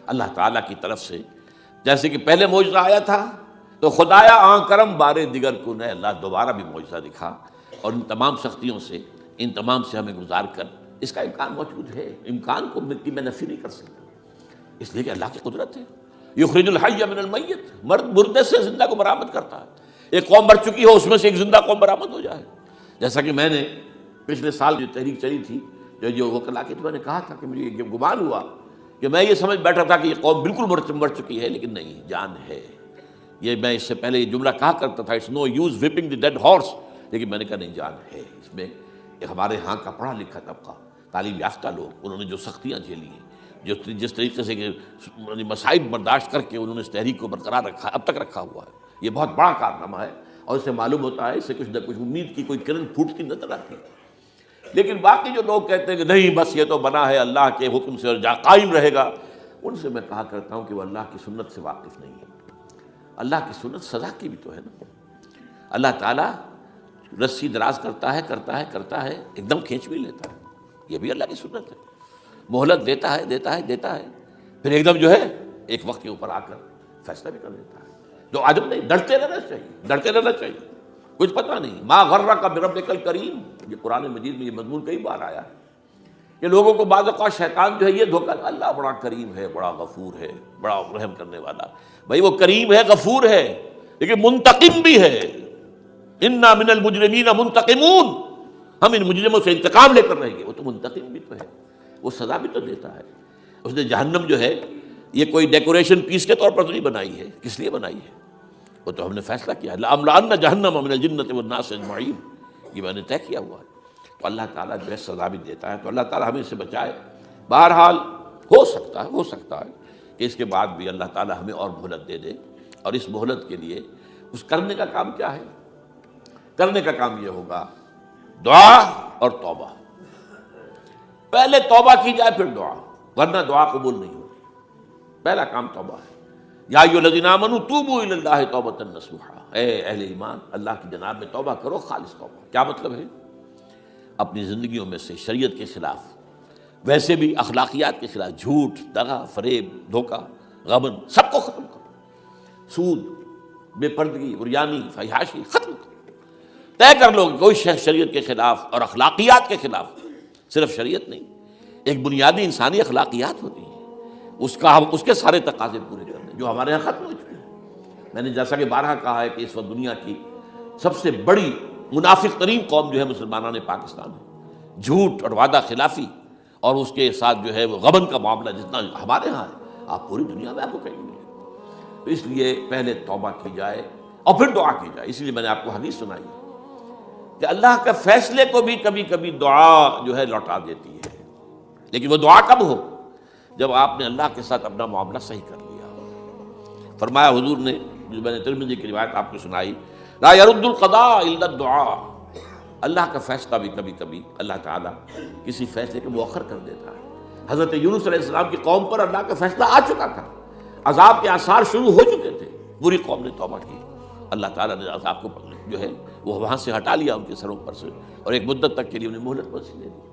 اللہ تعالیٰ کی طرف سے، جیسے کہ پہلے معجزہ آیا تھا تو خدایا آن کرم بارے دیگر کو نئے، اللہ دوبارہ بھی معجزہ دکھا، اور ان تمام سختیوں سے، ان تمام سے ہمیں گزار کر، اس کا امکان موجود ہے، امکان کو میں نفی نہیں کر سکتا، اس لیے کہ اللہ کی قدرت ہے۔ یخرج الحی من المیت، مردے سے زندہ کو برآمد کرتا ہے۔ ایک قوم مر چکی ہو، اس میں سے ایک زندہ قوم برآمد ہو جائے، جیسا کہ میں نے پچھلے سال جو تحریک چلی تھی، جو وکلا کی، تو میں نے کہا تھا کہ مجھے یہ گمان ہوا کہ میں یہ سمجھ بیٹھا تھا کہ یہ قوم بالکل مر چکی ہے، لیکن نہیں، جان ہے۔ یہ میں اس سے پہلے یہ جملہ کہا کرتا تھا، it's no use whipping the dead horse, لیکن میں نے کہا نہیں، جان ہے اس میں۔ ہمارے ہاں کا پڑھا لکھا طبقہ، تعلیم یافتہ لوگ، انہوں نے جو سختیاں جھیلی ہیں، جس طریقے سے مصائب برداشت کر کے انہوں نے اس تحریک کو برقرار رکھا، اب تک رکھا ہوا ہے، یہ بہت بڑا کارنامہ ہے، اور اس سے معلوم ہوتا ہے، اس سے کچھ نہ کچھ امید کی کوئی کرن پھوٹتی نظر آتی ہے۔ لیکن باقی جو لوگ کہتے ہیں کہ نہیں، بس یہ تو بنا ہے اللہ کے حکم سے اور جا قائم رہے گا، ان سے میں کہا کرتا ہوں کہ وہ اللہ کی سنت سے واقف نہیں ہے۔ اللہ کی سنت سزا کی بھی تو ہے نا، اللہ تعالیٰ رسی دراز کرتا ہے، ایک دم کھینچ بھی لیتا ہے، یہ بھی اللہ کی سنت ہے، مہلت دیتا ہے، پھر ایک دم جو ہے ایک وقت کے اوپر آ کر فیصلہ بھی کر دیتا ہے۔ جو عجب نہیں، ڈرتے رہنا چاہیے، کچھ پتہ نہیں۔ ما غرک بربک الکریم، یہ قرآن مجید میں یہ مضمون کئی بار آیا ہے کہ لوگوں کو بعض اوقات شیطان جو ہے یہ دھوکہ، اللہ بڑا کریم ہے، بڑا غفور ہے، بڑا رحم کرنے والا۔ بھائی وہ کریم ہے، غفور ہے، لیکن منتقم بھی ہے۔ انا من المجرمین منتقمون، ہم ان مجرموں سے انتقام لے کر رہیں گے۔ وہ تو منتقم بھی تو ہے، وہ سزا بھی تو دیتا ہے۔ اس نے جہنم جو ہے یہ کوئی ڈیکوریشن پیس کے طور پر تو نہیں بنائی ہے، کس لیے بنائی ہے؟ وہ تو ہم نے فیصلہ کیا ہے، لَأَمْلَأَنَّ جَهَنَّمَ مِنَ الْجِنَّةِ وَالنَّاسِ أَجْمَعِينَ، یہ میں نے طے کیا ہوا ہے۔ تو اللہ تعالیٰ جو ہے سزا بھی دیتا ہے، تو اللہ تعالیٰ ہمیں اس سے بچائے۔ بہرحال ہو سکتا ہے کہ اس کے بعد بھی اللہ تعالیٰ ہمیں اور مہلت دے دے، اور اس مہلت کے لیے اس کرنے کا کام کیا ہے؟ کرنے کا کام یہ ہوگا دعا اور توبہ۔ پہلے توبہ کی جائے پھر دعا، ورنہ دعا قبول نہیں ہوگی۔ پہلا کام توبہ ہے۔ یا ایھا الذین آمنوا توبوا الی اللہ توبۃ نصوحا، اے اہل ایمان، اللہ کی جناب میں توبہ کرو، خالص توبہ۔ کیا مطلب ہے؟ اپنی زندگیوں میں سے شریعت کے خلاف، ویسے بھی اخلاقیات کے خلاف، جھوٹ، دغا، فریب، دھوکہ، غبن، سب کو ختم کرو، سود، بے پردگی، عریانی، فحاشی، ختم کرو۔ طے کر لو کہ کوئی شخص شریعت کے خلاف اور اخلاقیات کے خلاف، صرف شریعت نہیں، ایک بنیادی انسانی اخلاقیات ہوتی ہیں، اس کے سارے تقاضے پورے کرنے جو ہمارے یہاں ختم ہو چکے ہیں۔ میں نے جیسا کہ بارہا کہا ہے کہ اس وقت دنیا کی سب سے بڑی منافق ترین قوم جو ہے مسلمانان پاکستان ہے۔ جھوٹ اور وعدہ خلافی اور اس کے ساتھ جو ہے وہ غبن کا معاملہ جتنا ہمارے ہاں ہے، آپ پوری دنیا میں آپ کو کہیں ملے۔ تو اس لیے پہلے توبہ کی جائے اور پھر دعا کی جائے۔ اسی لیے میں نے آپ کو حدیث سنائی ہے کہ اللہ کے فیصلے کو بھی کبھی کبھی دعا جو ہے لوٹا دیتی ہے، لیکن وہ دعا کب ہو؟ جب آپ نے اللہ کے ساتھ اپنا معاملہ صحیح کر لیا۔ فرمایا حضور نے، جو میں نے ترمذی کی روایت آپ کو سنائی، لا يرد القضاء الا الدعاء، اللہ کا فیصلہ بھی کبھی کبھی اللہ تعالیٰ کسی فیصلے کو مؤخر کر دیتا ہے۔ حضرت یونس علیہ السلام کی قوم پر اللہ کا فیصلہ آ چکا تھا، عذاب کے آثار شروع ہو چکے تھے، بری قوم نے توبہ کی، اللہ تعالیٰ نے عذاب کو پکڑ لیا۔ جو ہے وہ وہاں سے ہٹا لیا ان کے سروں پر سے، اور ایک مدت تک کے لیے انہیں مہلت وسیع دے دی۔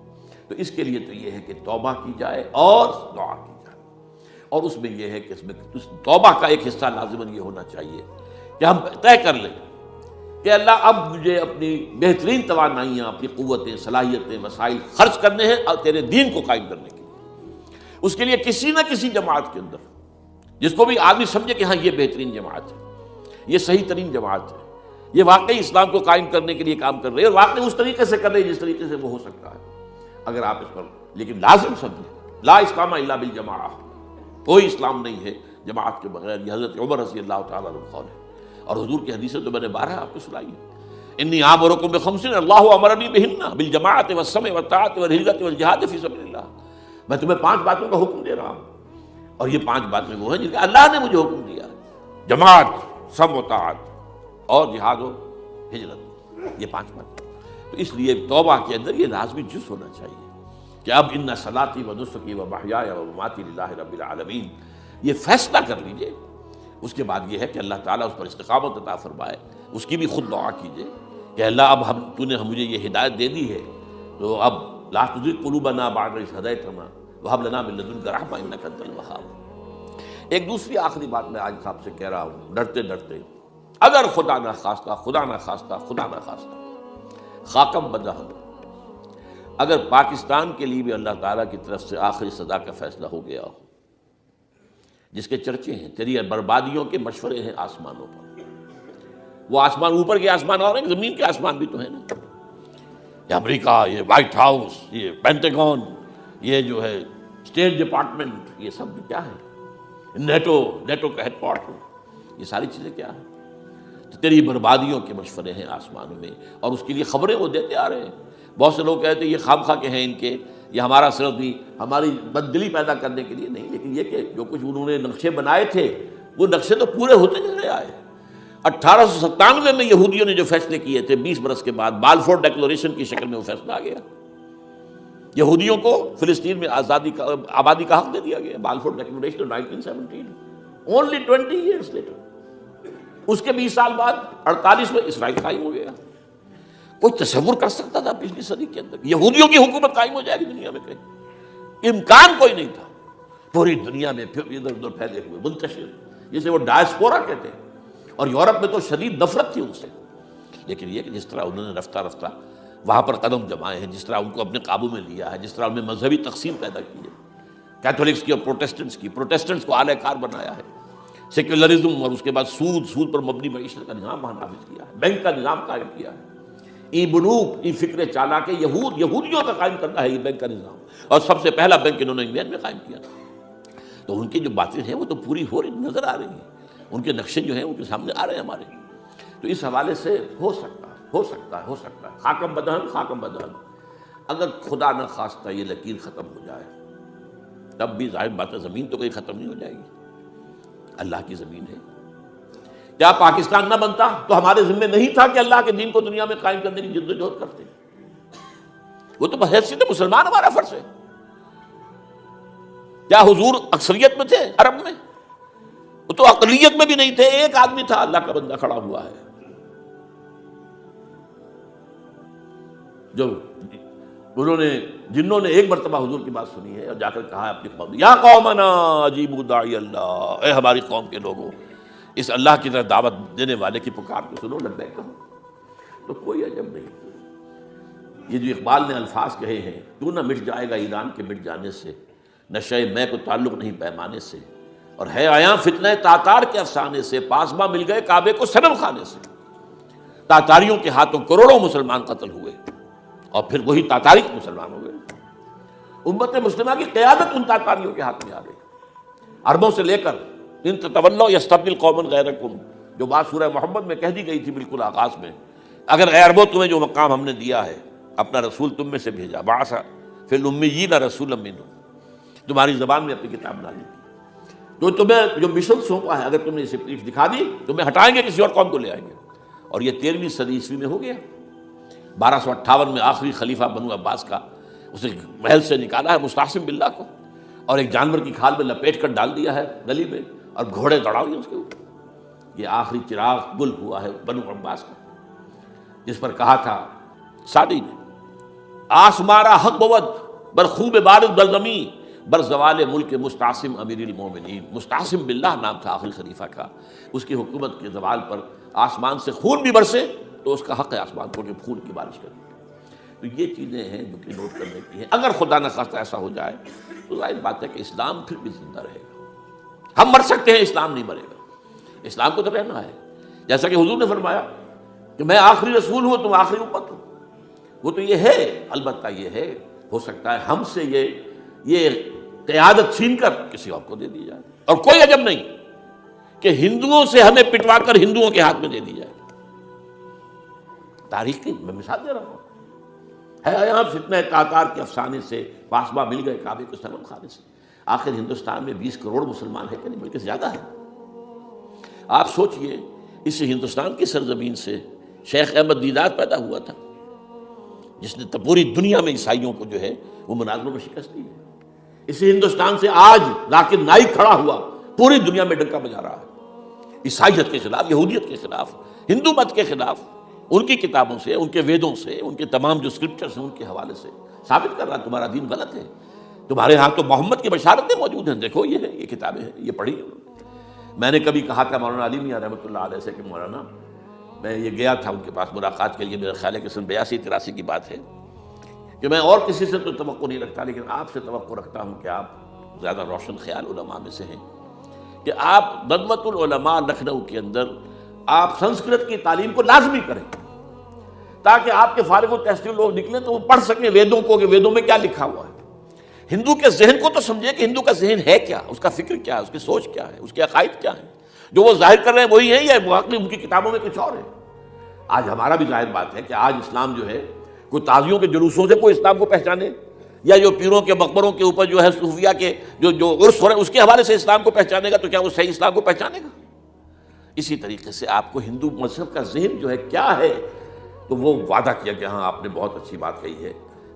تو اس کے لیے تو یہ ہے کہ توبہ کی جائے اور دعا کی جائے، اور اس میں یہ ہے کہ اس توبہ کا ایک حصہ لازماً یہ ہونا چاہیے کہ ہم طے کر لیں کہ اللہ اب مجھے اپنی بہترین توانائیاں، اپنی قوتیں، صلاحیتیں، وسائل خرچ کرنے ہیں اور تیرے دین کو قائم کرنے کے لیے۔ اس کے لیے کسی نہ کسی جماعت کے اندر، جس کو بھی آدمی سمجھے کہ ہاں یہ بہترین جماعت ہے، یہ صحیح ترین جماعت ہے، یہ واقعی اسلام کو قائم کرنے کے لیے کام کر رہے ہیں، اور واقعی اس طریقے سے کر رہے ہیں جس طریقے سے وہ ہو سکتا ہے، اگر آپ اس پر، لیکن لازم سمجھیں لا اسلام الا بالجماعہ، کوئی اسلام نہیں ہے جماعت کے بغیر۔ یہ حضرت عمر رضی اللہ تعالیٰ عنہ قول ہے، اور حضور کی حدیثیں تو میں نے 12 آپ کو سنائی ہیں، انی آمرکم بخمس اللہ امرنی بہن بالجماعت والسمع والطاعۃ والہجرۃ والجہاد فی سبیل اللہ۔ میں تمہیں 5 باتوں کا حکم دے رہا ہوں، اور یہ 5 باتیں وہ ہیں جن کا اللہ نے مجھے حکم دیا ہے، جماعت، سمع و طاعت اور جہاد و ہجرت، یہ 5 باتیں۔ تو اس لیے توبہ کے اندر یہ لازمی جز ہونا چاہیے کہ اب ان صلاتی و نسکی و محیای و مماتی للہ رب العالمین، یہ فیصلہ کر لیجئے۔ اس کے بعد یہ ہے کہ اللہ تعالیٰ اس پر استقامت عطا فرمائے، اس کی بھی خود دعا کیجئے کہ اللہ اب تو نے مجھے یہ ہدایت دے دی ہے، تو اب لا تزغ قلوبنا بعد اذ ہدیتنا وہب لنا من لدنک رحمۃ انک انت الوہاب۔ ایک دوسری آخری بات میں آج صاحب سے کہہ رہا ہوں، ڈرتے ڈرتے، اگر خدا نہ خواستہ خاکم بدہن، اگر پاکستان کے لیے بھی اللہ تعالیٰ کی طرف سے آخری سزا کا فیصلہ ہو گیا ہو، جس کے چرچے ہیں، تیری بربادیوں کے مشورے ہیں آسمانوں پر، وہ آسمان اوپر کے آسمان اور ہیں، زمین کے آسمان بھی تو ہیں نا، یہ امریکہ، یہ وائٹ ہاؤس، یہ پینٹاگون، یہ جو ہے اسٹیٹ ڈپارٹمنٹ، یہ سب کیا ہے، نیٹو کا ہیڈ کوارٹر، یہ ساری چیزیں کیا ہیں؟ تو تیری بربادیوں کے مشورے ہیں آسمانوں میں، اور اس کے لیے خبریں وہ دیتے آ رہے ہیں۔ بہت سے لوگ کہتے ہیں یہ خام خواہ کے ہیں ان کے، یہ ہمارا صرف بھی ہماری بددلی پیدا کرنے کے لیے نہیں، لیکن یہ کہ جو کچھ انہوں نے نقشے بنائے تھے وہ نقشے تو پورے ہوتے چلے آئے۔ 1897 میں یہودیوں نے جو فیصلے کیے تھے، 20 برس کے بعد بالفور ڈیکلریشن کی شکل میں وہ فیصلہ آ گیا، یہودیوں کو فلسطین میں آبادی کا حق دے دیا گیا، Balfour declaration 1917، only 20 years later۔ اس کے 20 سال بعد 48 میں اسرائیل قائم ہو گیا۔ کوئی تصور کر سکتا تھا پچھلی صدی کے اندر یہودیوں کی حکومت قائم ہو جائے گی دنیا میں؟ کہیں امکان کوئی نہیں تھا۔ پوری دنیا میں پھر ادھر ادھر پھیلے ہوئے، منتشر، جسے وہ ڈائسپورا کہتے ہیں، اور یورپ میں تو شدید نفرت تھی ان سے، لیکن یہ کہ جس طرح انہوں نے رفتہ رفتہ وہاں پر قدم جمائے ہیں، جس طرح ان کو اپنے قابو میں لیا ہے، جس طرح انہوں نے مذہبی تقسیم پیدا کی ہے، کیتھولکس کی اور پروٹیسٹنٹس کو اعلی کار بنایا ہے، سیکولرزم اور اس کے بعد سود پر مبنی معیشت کا نظام وہاں نافذ کیا ہے، بینک کا نظام قائم کیا ہے، ای بنوک، ای فکر چالا کے یہودیوں کا قائم کرنا ہے یہ بینک کا نظام، اور سب سے پہلا بینک انہوں نے انگلینڈ میں قائم کیا تھا۔ تو ان کی جو باتیں ہیں وہ تو پوری ہو رہی نظر آ رہی ہیں، ان کے نقشے جو ہیں ان کے سامنے آ رہے ہیں ہمارے۔ تو اس حوالے سے ہو سکتا ہے خاکم بدہن، اگر خدا نہ خواستہ یہ لکیر ختم ہو جائے، تب بھی ظاہر بات ہے زمین تو کہیں ختم نہیں ہو جائے گی، اللہ کی زمین ہے۔ کیا پاکستان نہ بنتا تو ہمارے ذمہ نہیں تھا کہ اللہ کے دین کو دنیا میں قائم کرنے کی جدوجہد کرتے؟ وہ تو بحیثیت مسلمان ہمارا فرض ہے۔ کیا حضور اکثریت میں تھے عرب میں؟ وہ تو اقلیت میں بھی نہیں تھے، ایک آدمی تھا اللہ کا بندہ کھڑا ہوا ہے، جو جنہوں نے ایک مرتبہ حضور کی بات سنی ہے اور جا کر کہا ہے اپنی قوم، یا قومنا اجیبوا داعی اللہ، اے ہماری قوم کے لوگوں، اس اللہ کی طرف دعوت دینے والے کی پکار کو سنو، لبیک کہو۔ تو کوئی عجب نہیں، یہ جو اقبال نے الفاظ کہے ہیں، تو نہ مٹ جائے گا ایران کے مٹ جانے سے، نشے میں کو تعلق نہیں پیمانے سے، اور ہے آیا فتنہ تاتار کے افسانے سے، پاسباں مل گئے کعبے کو صنم خانے سے۔ تاتاریوں کے ہاتھوں کروڑوں مسلمان قتل ہوئے، اور پھر وہی تاتاری مسلمان ہو گئے۔ امت مسلمہ کی قیادت ان تاتاریوں کے ہاتھ میں آ گئی، عربوں سے لے کر ان تتولوا یستبدل قوما غیرکم، جو بات سورہ محمد میں کہہ دی گئی تھی بالکل آغاز میں، اگر اے عربوں تمہیں جو مقام ہم نے دیا ہے، اپنا رسول تم میں سے بھیجا، بعث فی الامیین رسولا منہم، تمہاری زبان میں اپنی کتاب ڈالی، تو تمہیں جو مشن سونپا ہے، اگر تم نے اسے پیٹھ دکھا دی تمہیں ہٹائیں گے، کسی اور قوم کو لے آئیں گے۔ اور یہ 13ویں صدی عیسوی میں ہو گیا۔ 1258 میں آخری خلیفہ بنو عباس کا اسے محل سے نکالا ہے مستعصم باللہ کو، اور ایک جانور کی کھال میں لپیٹ کر ڈال دیا ہے گلی میں، اور گھوڑے دوڑا ہوئے اس کے اوپر۔ یہ آخری چراغ گل ہوا ہے بنو عباس کا۔ جس پر کہا تھا سعدی نے، آسمارا حق بود بر خوب بارد بر زمین بر زوال ملک مستعصم امیر المومنین. مستعصم باللہ نام تھا آخری خلیفہ کا. اس کی حکومت کے زوال پر آسمان سے خون بھی برسے تو اس کا حق ہے آسمان کو کہ خون کی بارش کرے. تو یہ چیزیں ہیں جو کہ نوٹ کرنے کی ہیں. اگر خدا نہ خواستہ ایسا ہو جائے تو ظاہر بات ہے کہ اسلام پھر بھی زندہ رہے گا. ہم مر سکتے ہیں، اسلام نہیں مرے گا. اسلام کو تو رہنا ہے. جیسا کہ حضور نے فرمایا کہ میں آخری رسول ہوں، تم آخری امت ہو. وہ تو یہ ہے، البتہ یہ ہے ہو سکتا ہے ہم سے یہ قیادت چھین کر کسی اور کو دے دی جائے. اور کوئی عجب نہیں کہ ہندوؤں سے ہمیں پٹوا کر ہندوؤں کے ہاتھ میں دے دی جائے. تاریخ کی میں مثال دے رہا ہوں. ہے یہاں فتنہ تاتار کے افسانے سے پاسباں مل گئے کعبے کو سلم خانے سے. آخر ہندوستان میں 20 کروڑ مسلمان ہیں کہ نہیں، بلکہ زیادہ ہے. آپ سوچئے اس ہندوستان کی سرزمین سے شیخ احمد دیدات پیدا ہوا تھا، جس نے پوری دنیا میں عیسائیوں کو جو ہے وہ مناظروں میں شکست دی ہے. اس ہندوستان سے آج ذاکر نائک کھڑا ہوا، پوری دنیا میں ڈنکا بجا رہا ہے عیسائیت کے خلاف، یہودیت کے خلاف، ہندو مت کے خلاف. ان کی کتابوں سے، ان کے ویدوں سے، ان کے تمام جو اسکرپچرز ہیں ان کے حوالے سے ثابت کر رہا تمہارا دین غلط ہے. تمہارے ہاں تو محمد کی بشارتیں موجود ہیں، دیکھو یہ ہے، یہ کتابیں ہیں، یہ پڑھی. میں نے کبھی کہا تھا مولانا علی میاں رحمۃ اللہ علیہ سے کہ مولانا، میں یہ گیا تھا ان کے پاس ملاقات کے لیے، میرا خیال ہے کہ سن 82-83 کی بات ہے، کہ میں اور کسی سے تو توقع نہیں رکھتا لیکن آپ سے توقع رکھتا ہوں کہ آپ زیادہ روشن خیال علماء میں سے ہیں، کہ آپ ندوۃ العلماء لکھنؤ کے اندر آپ سنسکرت کی تعلیم کو لازمی کریں، تاکہ آپ کے فارغ التحصیل لوگ نکلیں تو وہ پڑھ سکیں ویدوں کو کہ ویدوں میں کیا لکھا ہوا ہے. ہندو کے ذہن کو تو سمجھے کہ ہندو کا ذہن ہے کیا، اس کا فکر کیا ہے، اس کی سوچ کیا ہے، اس کے عقائد کیا ہیں. جو وہ ظاہر کر رہے ہیں وہی ہیں یا واقعی ان کی کتابوں میں کچھ اور ہے. آج ہمارا بھی ظاہر بات ہے کہ آج اسلام جو ہے کوئی تازیوں کے جلوسوں سے کوئی اسلام کو پہچانے، یا جو پیروں کے مقبروں کے اوپر جو ہے صوفیہ کے جو عرس ہو رہے ہیں اس کے حوالے سے اسلام کو پہچانے گا، تو کیا وہ صحیح اسلام کو پہچانے گا؟ اسی طریقے سے آپ کو ہندو مذہب کا ذہن جو ہے کیا ہے، تو وہ وعدہ کیا کہ ہاں آپ نے بہت اچھی بات کہی ہے.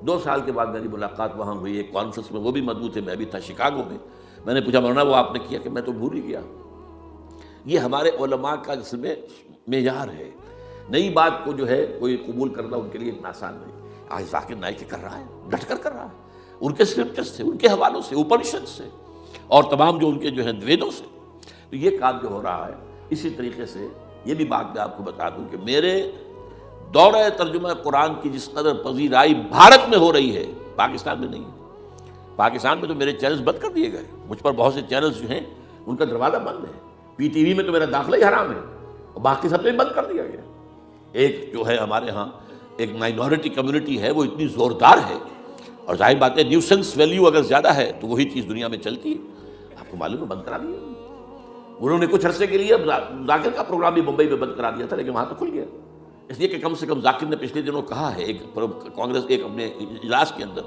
2 سال کے بعد میری ملاقات وہاں ہوئی ایک کانفرنس میں، وہ بھی مضبوط ہے، میں بھی تھا شکاگو میں. میں نے پوچھا مولانا وہ آپ نے کیا؟ کہ میں تو بھول ہی گیا. یہ ہمارے علماء کا جس میں معیار ہے. نئی بات کو جو ہے کوئی قبول کرنا ان کے لیے اتنا آسان نہیں. آج ذاکر نائک کر رہا ہے، ڈٹ کر کر رہا ہے، ان کے اسکرپچر سے، ان کے حوالوں سے، اپنشد سے، اور تمام جو ان کے جو ہے ویدوں سے. تو یہ کام جو ہو رہا ہے. اسی طریقے سے یہ بھی بات میں آپ کو بتا دوں کہ میرے دورہ ترجمہ قرآن کی جس قدر پذیرائی بھارت میں ہو رہی ہے، پاکستان میں نہیں ہے. پاکستان میں تو میرے چینلز بند کر دیے گئے. مجھ پر بہت سے چینلز جو ہیں ان کا دروازہ بند ہے. پی ٹی وی میں تو میرا داخلہ ہی حرام ہے، اور باقی سب میں بند کر دیا گیا. ایک جو ہے ہمارے ہاں ایک مائنورٹی کمیونٹی ہے، وہ اتنی زوردار ہے، اور ظاہر بات ہے نیوسنس ویلیو اگر زیادہ ہے تو وہی چیز دنیا میں چلتی ہے. آپ کو معلوم ہے بند کرا دیا انہوں نے. کچھ عرصے کے لیے ذاکر کا پروگرام بھی ممبئی میں بند کرا دیا تھا، لیکن وہاں تو کھل گیا. اس لیے کہ کم سے کم ذاکر نے پچھلے دنوں کہا ہے ایک کانگریس ایک اپنے اجلاس کے اندر،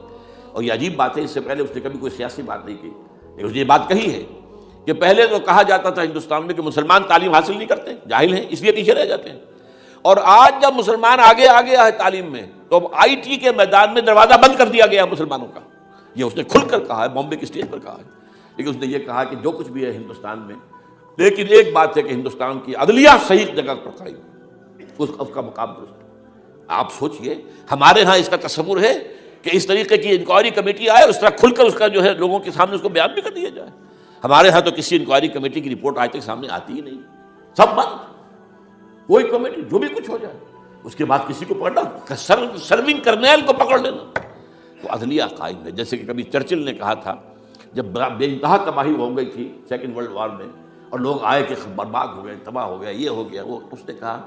اور یہ عجیب بات ہے، اس سے پہلے اس نے کبھی کوئی سیاسی بات نہیں کی، لیکن اس نے یہ بات کہی ہے کہ پہلے تو کہا جاتا تھا ہندوستان میں کہ مسلمان تعلیم حاصل نہیں کرتے، جاہل ہیں، اس لیے پیچھے رہ جاتے ہیں. اور آج جب مسلمان آگے آ گیا ہے تعلیم میں، تو اب آئی ٹی کے میدان میں دروازہ بند کر دیا گیا مسلمانوں کا. یہ اس نے کھل کر کہا ہے، بامبے کی اسٹیج پر کہا ہے. لیکن اس نے یہ کہا کہ جو کچھ بھی ہے ہندوستان میں، لیکن ایک بات ہے کہ ہندوستان کی عدلیہ صحیح جگہ پر قائم، اس کا مقام درست. آپ سوچئے ہمارے ہاں اس کا تصور ہے کہ اس طریقے کی انکوائری کمیٹی آئے اور اس طرح کھل کر اس کا جو ہے لوگوں کے سامنے اس کو بیان بھی کر دیا جائے. ہمارے ہاں تو کسی انکوائری کمیٹی کی رپورٹ آج تک سامنے آتی ہی نہیں، سب بند. کوئی کمیٹی جو بھی کچھ ہو جائے اس کے بعد کسی کو پکڑنا، سرونگ کرنیل کو پکڑ لینا. تو عدلیہ قائم ہے. جیسے کہ کبھی چرچل نے کہا تھا جب بے انتہا تباہی ہو گئی تھی سیکنڈ ورلڈ وار میں، اور لوگ آئے کہ برباد ہو گئے، تباہ ہو گیا، یہ ہو گیا وہ، اس نے کہا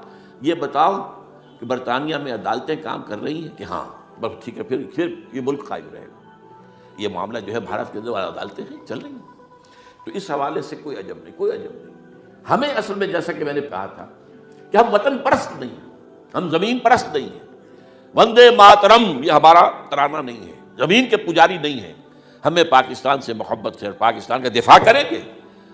یہ بتاؤ کہ برطانیہ میں عدالتیں کام کر رہی ہیں؟ کہ ہاں. بس ٹھیک ہے، پھر یہ ملک قائم رہے گا. یہ معاملہ جو ہے بھارت کے اندر عدالتیں ہیں چل رہی ہیں. تو اس حوالے سے کوئی عجب نہیں، کوئی عجب نہیں. ہمیں اصل میں جیسا کہ میں نے کہا تھا کہ ہم وطن پرست نہیں ہیں، ہم زمین پرست نہیں ہیں. وندے ماترم یہ ہمارا ترانہ نہیں ہے، زمین کے پجاری نہیں ہیں. ہمیں پاکستان سے محبت ہے اور پاکستان کا دفاع کریں گے.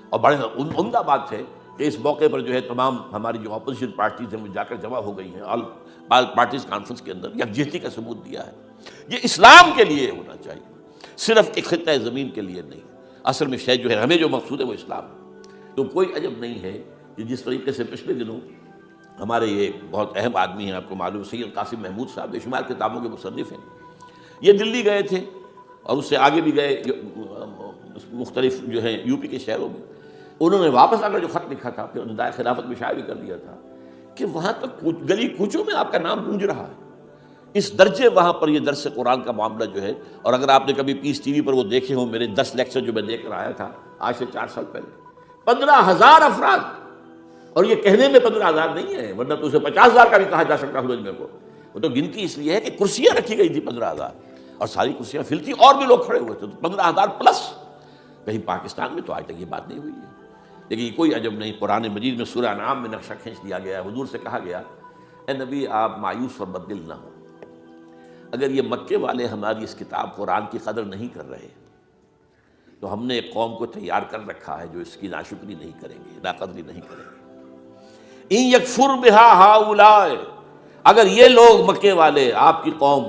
اور بڑے عمدہ بات ہے کہ اس موقع پر جو ہے تمام ہماری جو اپوزیشن پارٹیز ہیں وہ جا کر جمع ہو گئی ہیں آل پارٹیز کانفرنس کے اندر، یکجہتی کا ثبوت دیا ہے. یہ اسلام کے لیے ہونا چاہیے، صرف ایک خطہ زمین کے لیے نہیں. اصل میں شے جو ہے ہمیں جو مقصود ہے وہ اسلام ہے. تو کوئی عجب نہیں ہے کہ جس طریقے سے پچھلے دنوں ہمارے یہ بہت اہم آدمی ہیں، آپ کو معلوم، سید قاسم محمود صاحب بے شمار کتابوں کے مصنف ہیں. یہ دلی گئے تھے اور اس سے آگے بھی گئے مختلف جو ہیں یو پی کے شہروں میں. انہوں نے واپس آ کر جو خط لکھا تھا، پھر ندائے خلافت میں شائع بھی کر دیا تھا کہ وہاں تک گلی کوچوں میں آپ کا نام گونج رہا ہے. اس درجے وہاں پر یہ درس قرآن کا معاملہ جو ہے. اور اگر آپ نے کبھی پیس ٹی وی پر وہ دیکھے ہوں میرے 10 لیکچر جو میں دے کر آیا تھا آج سے 4 سال پہلے، 15,000 افراد. اور یہ کہنے میں 15,000 نہیں ہے، ورنہ تو اسے 50,000 کا بھی کہا جا سکتا مجمع کو. وہ تو گنتی اس لیے ہے کہ کرسیاں رکھی گئی تھی 15,000 اور ساری کرسیاں فل تھی اور بھی لوگ کھڑے ہوئے تھے، تو 15,000 پلس. کہیں پاکستان میں تو آج تک یہ بات نہیں ہوئی ہے. لیکن کوئی عجب نہیں، قرآن مجید میں سورہ انعام میں نقشہ کھینچ دیا گیا ہے. حضور سے کہا گیا اے نبی آپ مایوس اور بددل نہ ہوں، اگر یہ مکے والے ہماری اس کتاب قرآن کی قدر نہیں کر رہے تو ہم نے ایک قوم کو تیار کر رکھا ہے جو اس کی ناشکری نہیں کریں گے، ناقدری نہیں کریں گے. ان یکفر بہا ہؤلاء، اگر یہ لوگ مکے والے آپ کی قوم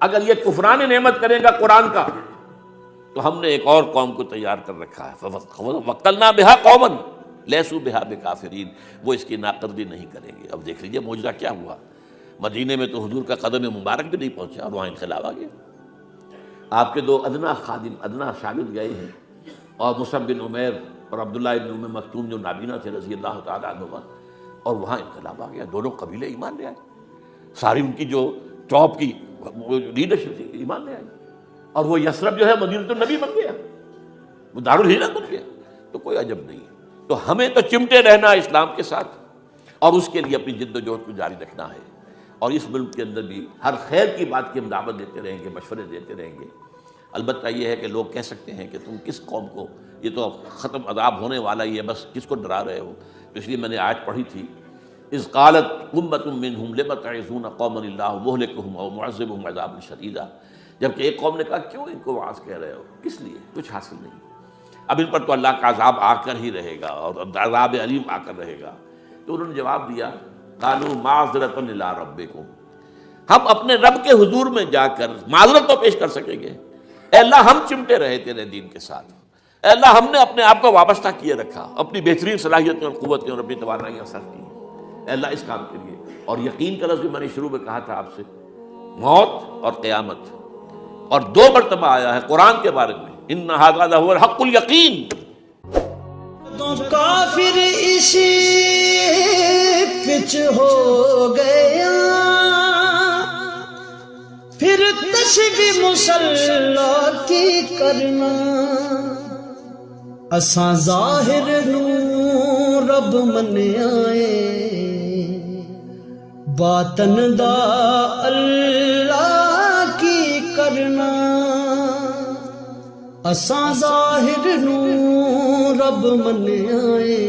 اگر یہ کفران نعمت کرے گا قرآن کا تو ہم نے ایک اور قوم کو تیار کر رکھا ہے. وَقَّلْنَا بِهَا قَوْمًا لَيْسُوا بِهَا بِكَافِرِينَ، وہ اس کی ناقدری نہیں کریں گے. اب دیکھ لیجیے معجزہ کیا ہوا. مدینے میں تو حضور کا قدم مبارک بھی نہیں پہنچا اور وہاں انقلاب آ گیا. آپ کے 2 ادنا خادم، ادنا شاگرد گئے ہیں، اور مصعب بن عمیر اور عبداللہ بن ام مکتوم جو نابینا تھے رضی اللہ تعالیٰ عنہما، اور وہاں انقلاب آ گیا. دونوں قبیلے ایمان لے آئے، ساری ان کی جو ٹاپ کی لیڈرشپ تھی ایمان لے آئی. اور وہ یثرب جو ہے مدینہ النبی بن گیا، وہ دارالہجرت بن گیا. تو کوئی عجب نہیں. تو ہمیں تو چمٹے رہنا ہے اسلام کے ساتھ، اور اس کے لیے اپنی جد و جہد کو جاری رکھنا ہے. اور اس ملک کے اندر بھی ہر خیر کی بات کی ہم دعوت دیتے رہیں گے، مشورے دیتے رہیں گے. البتہ یہ ہے کہ لوگ کہہ سکتے ہیں کہ تم کس قوم کو، یہ تو ختم عذاب ہونے والا ہی ہے، بس کس کو ڈرا رہے ہو. اس لیے میں نے آیت پڑھی تھی، اذ قالت امۃ منہم لم تعظون قوما اللہ مہلکہم او معذبہم عذابا شدیدا. جبکہ ایک قوم نے کہا کیوں ان کو وعظ کہہ رہے ہو، کس لیے، کچھ حاصل نہیں. اب ان پر تو اللہ کا عذاب آ کر ہی رہے گا اور عذاب علیم آ کر رہے گا. تو انہوں نے جواب دیا قالوا معذرۃ الی ربکم، ہم اپنے رب کے حضور میں جا کر معذرت تو پیش کر سکیں گے. اے اللہ ہم چمٹے رہے تیرے دین کے ساتھ، اے اللہ ہم نے اپنے آپ کو وابستہ کیے رکھا، اپنی بہترین صلاحیتیں اور قوتیں اور اپنی توانائیاں صرف کی اے اللہ اس کام کے لیے. اور یقین کا لفظ بھی میں نے شروع میں کہا تھا آپ سے، موت اور قیامت، اور 2 مرتبہ آیا ہے قرآن کے بارے میں، ان ھذا لہو الحق الیقین. تو کافر اسی پچ ہو گیا، پھر تسبیح مصلی کی کرنا، اساں ظاہر نو رب منیائے، باطن دا اللہ کی کرنا. اساں ظاہر نو رب منیائے،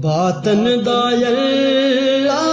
باطن دا اللہ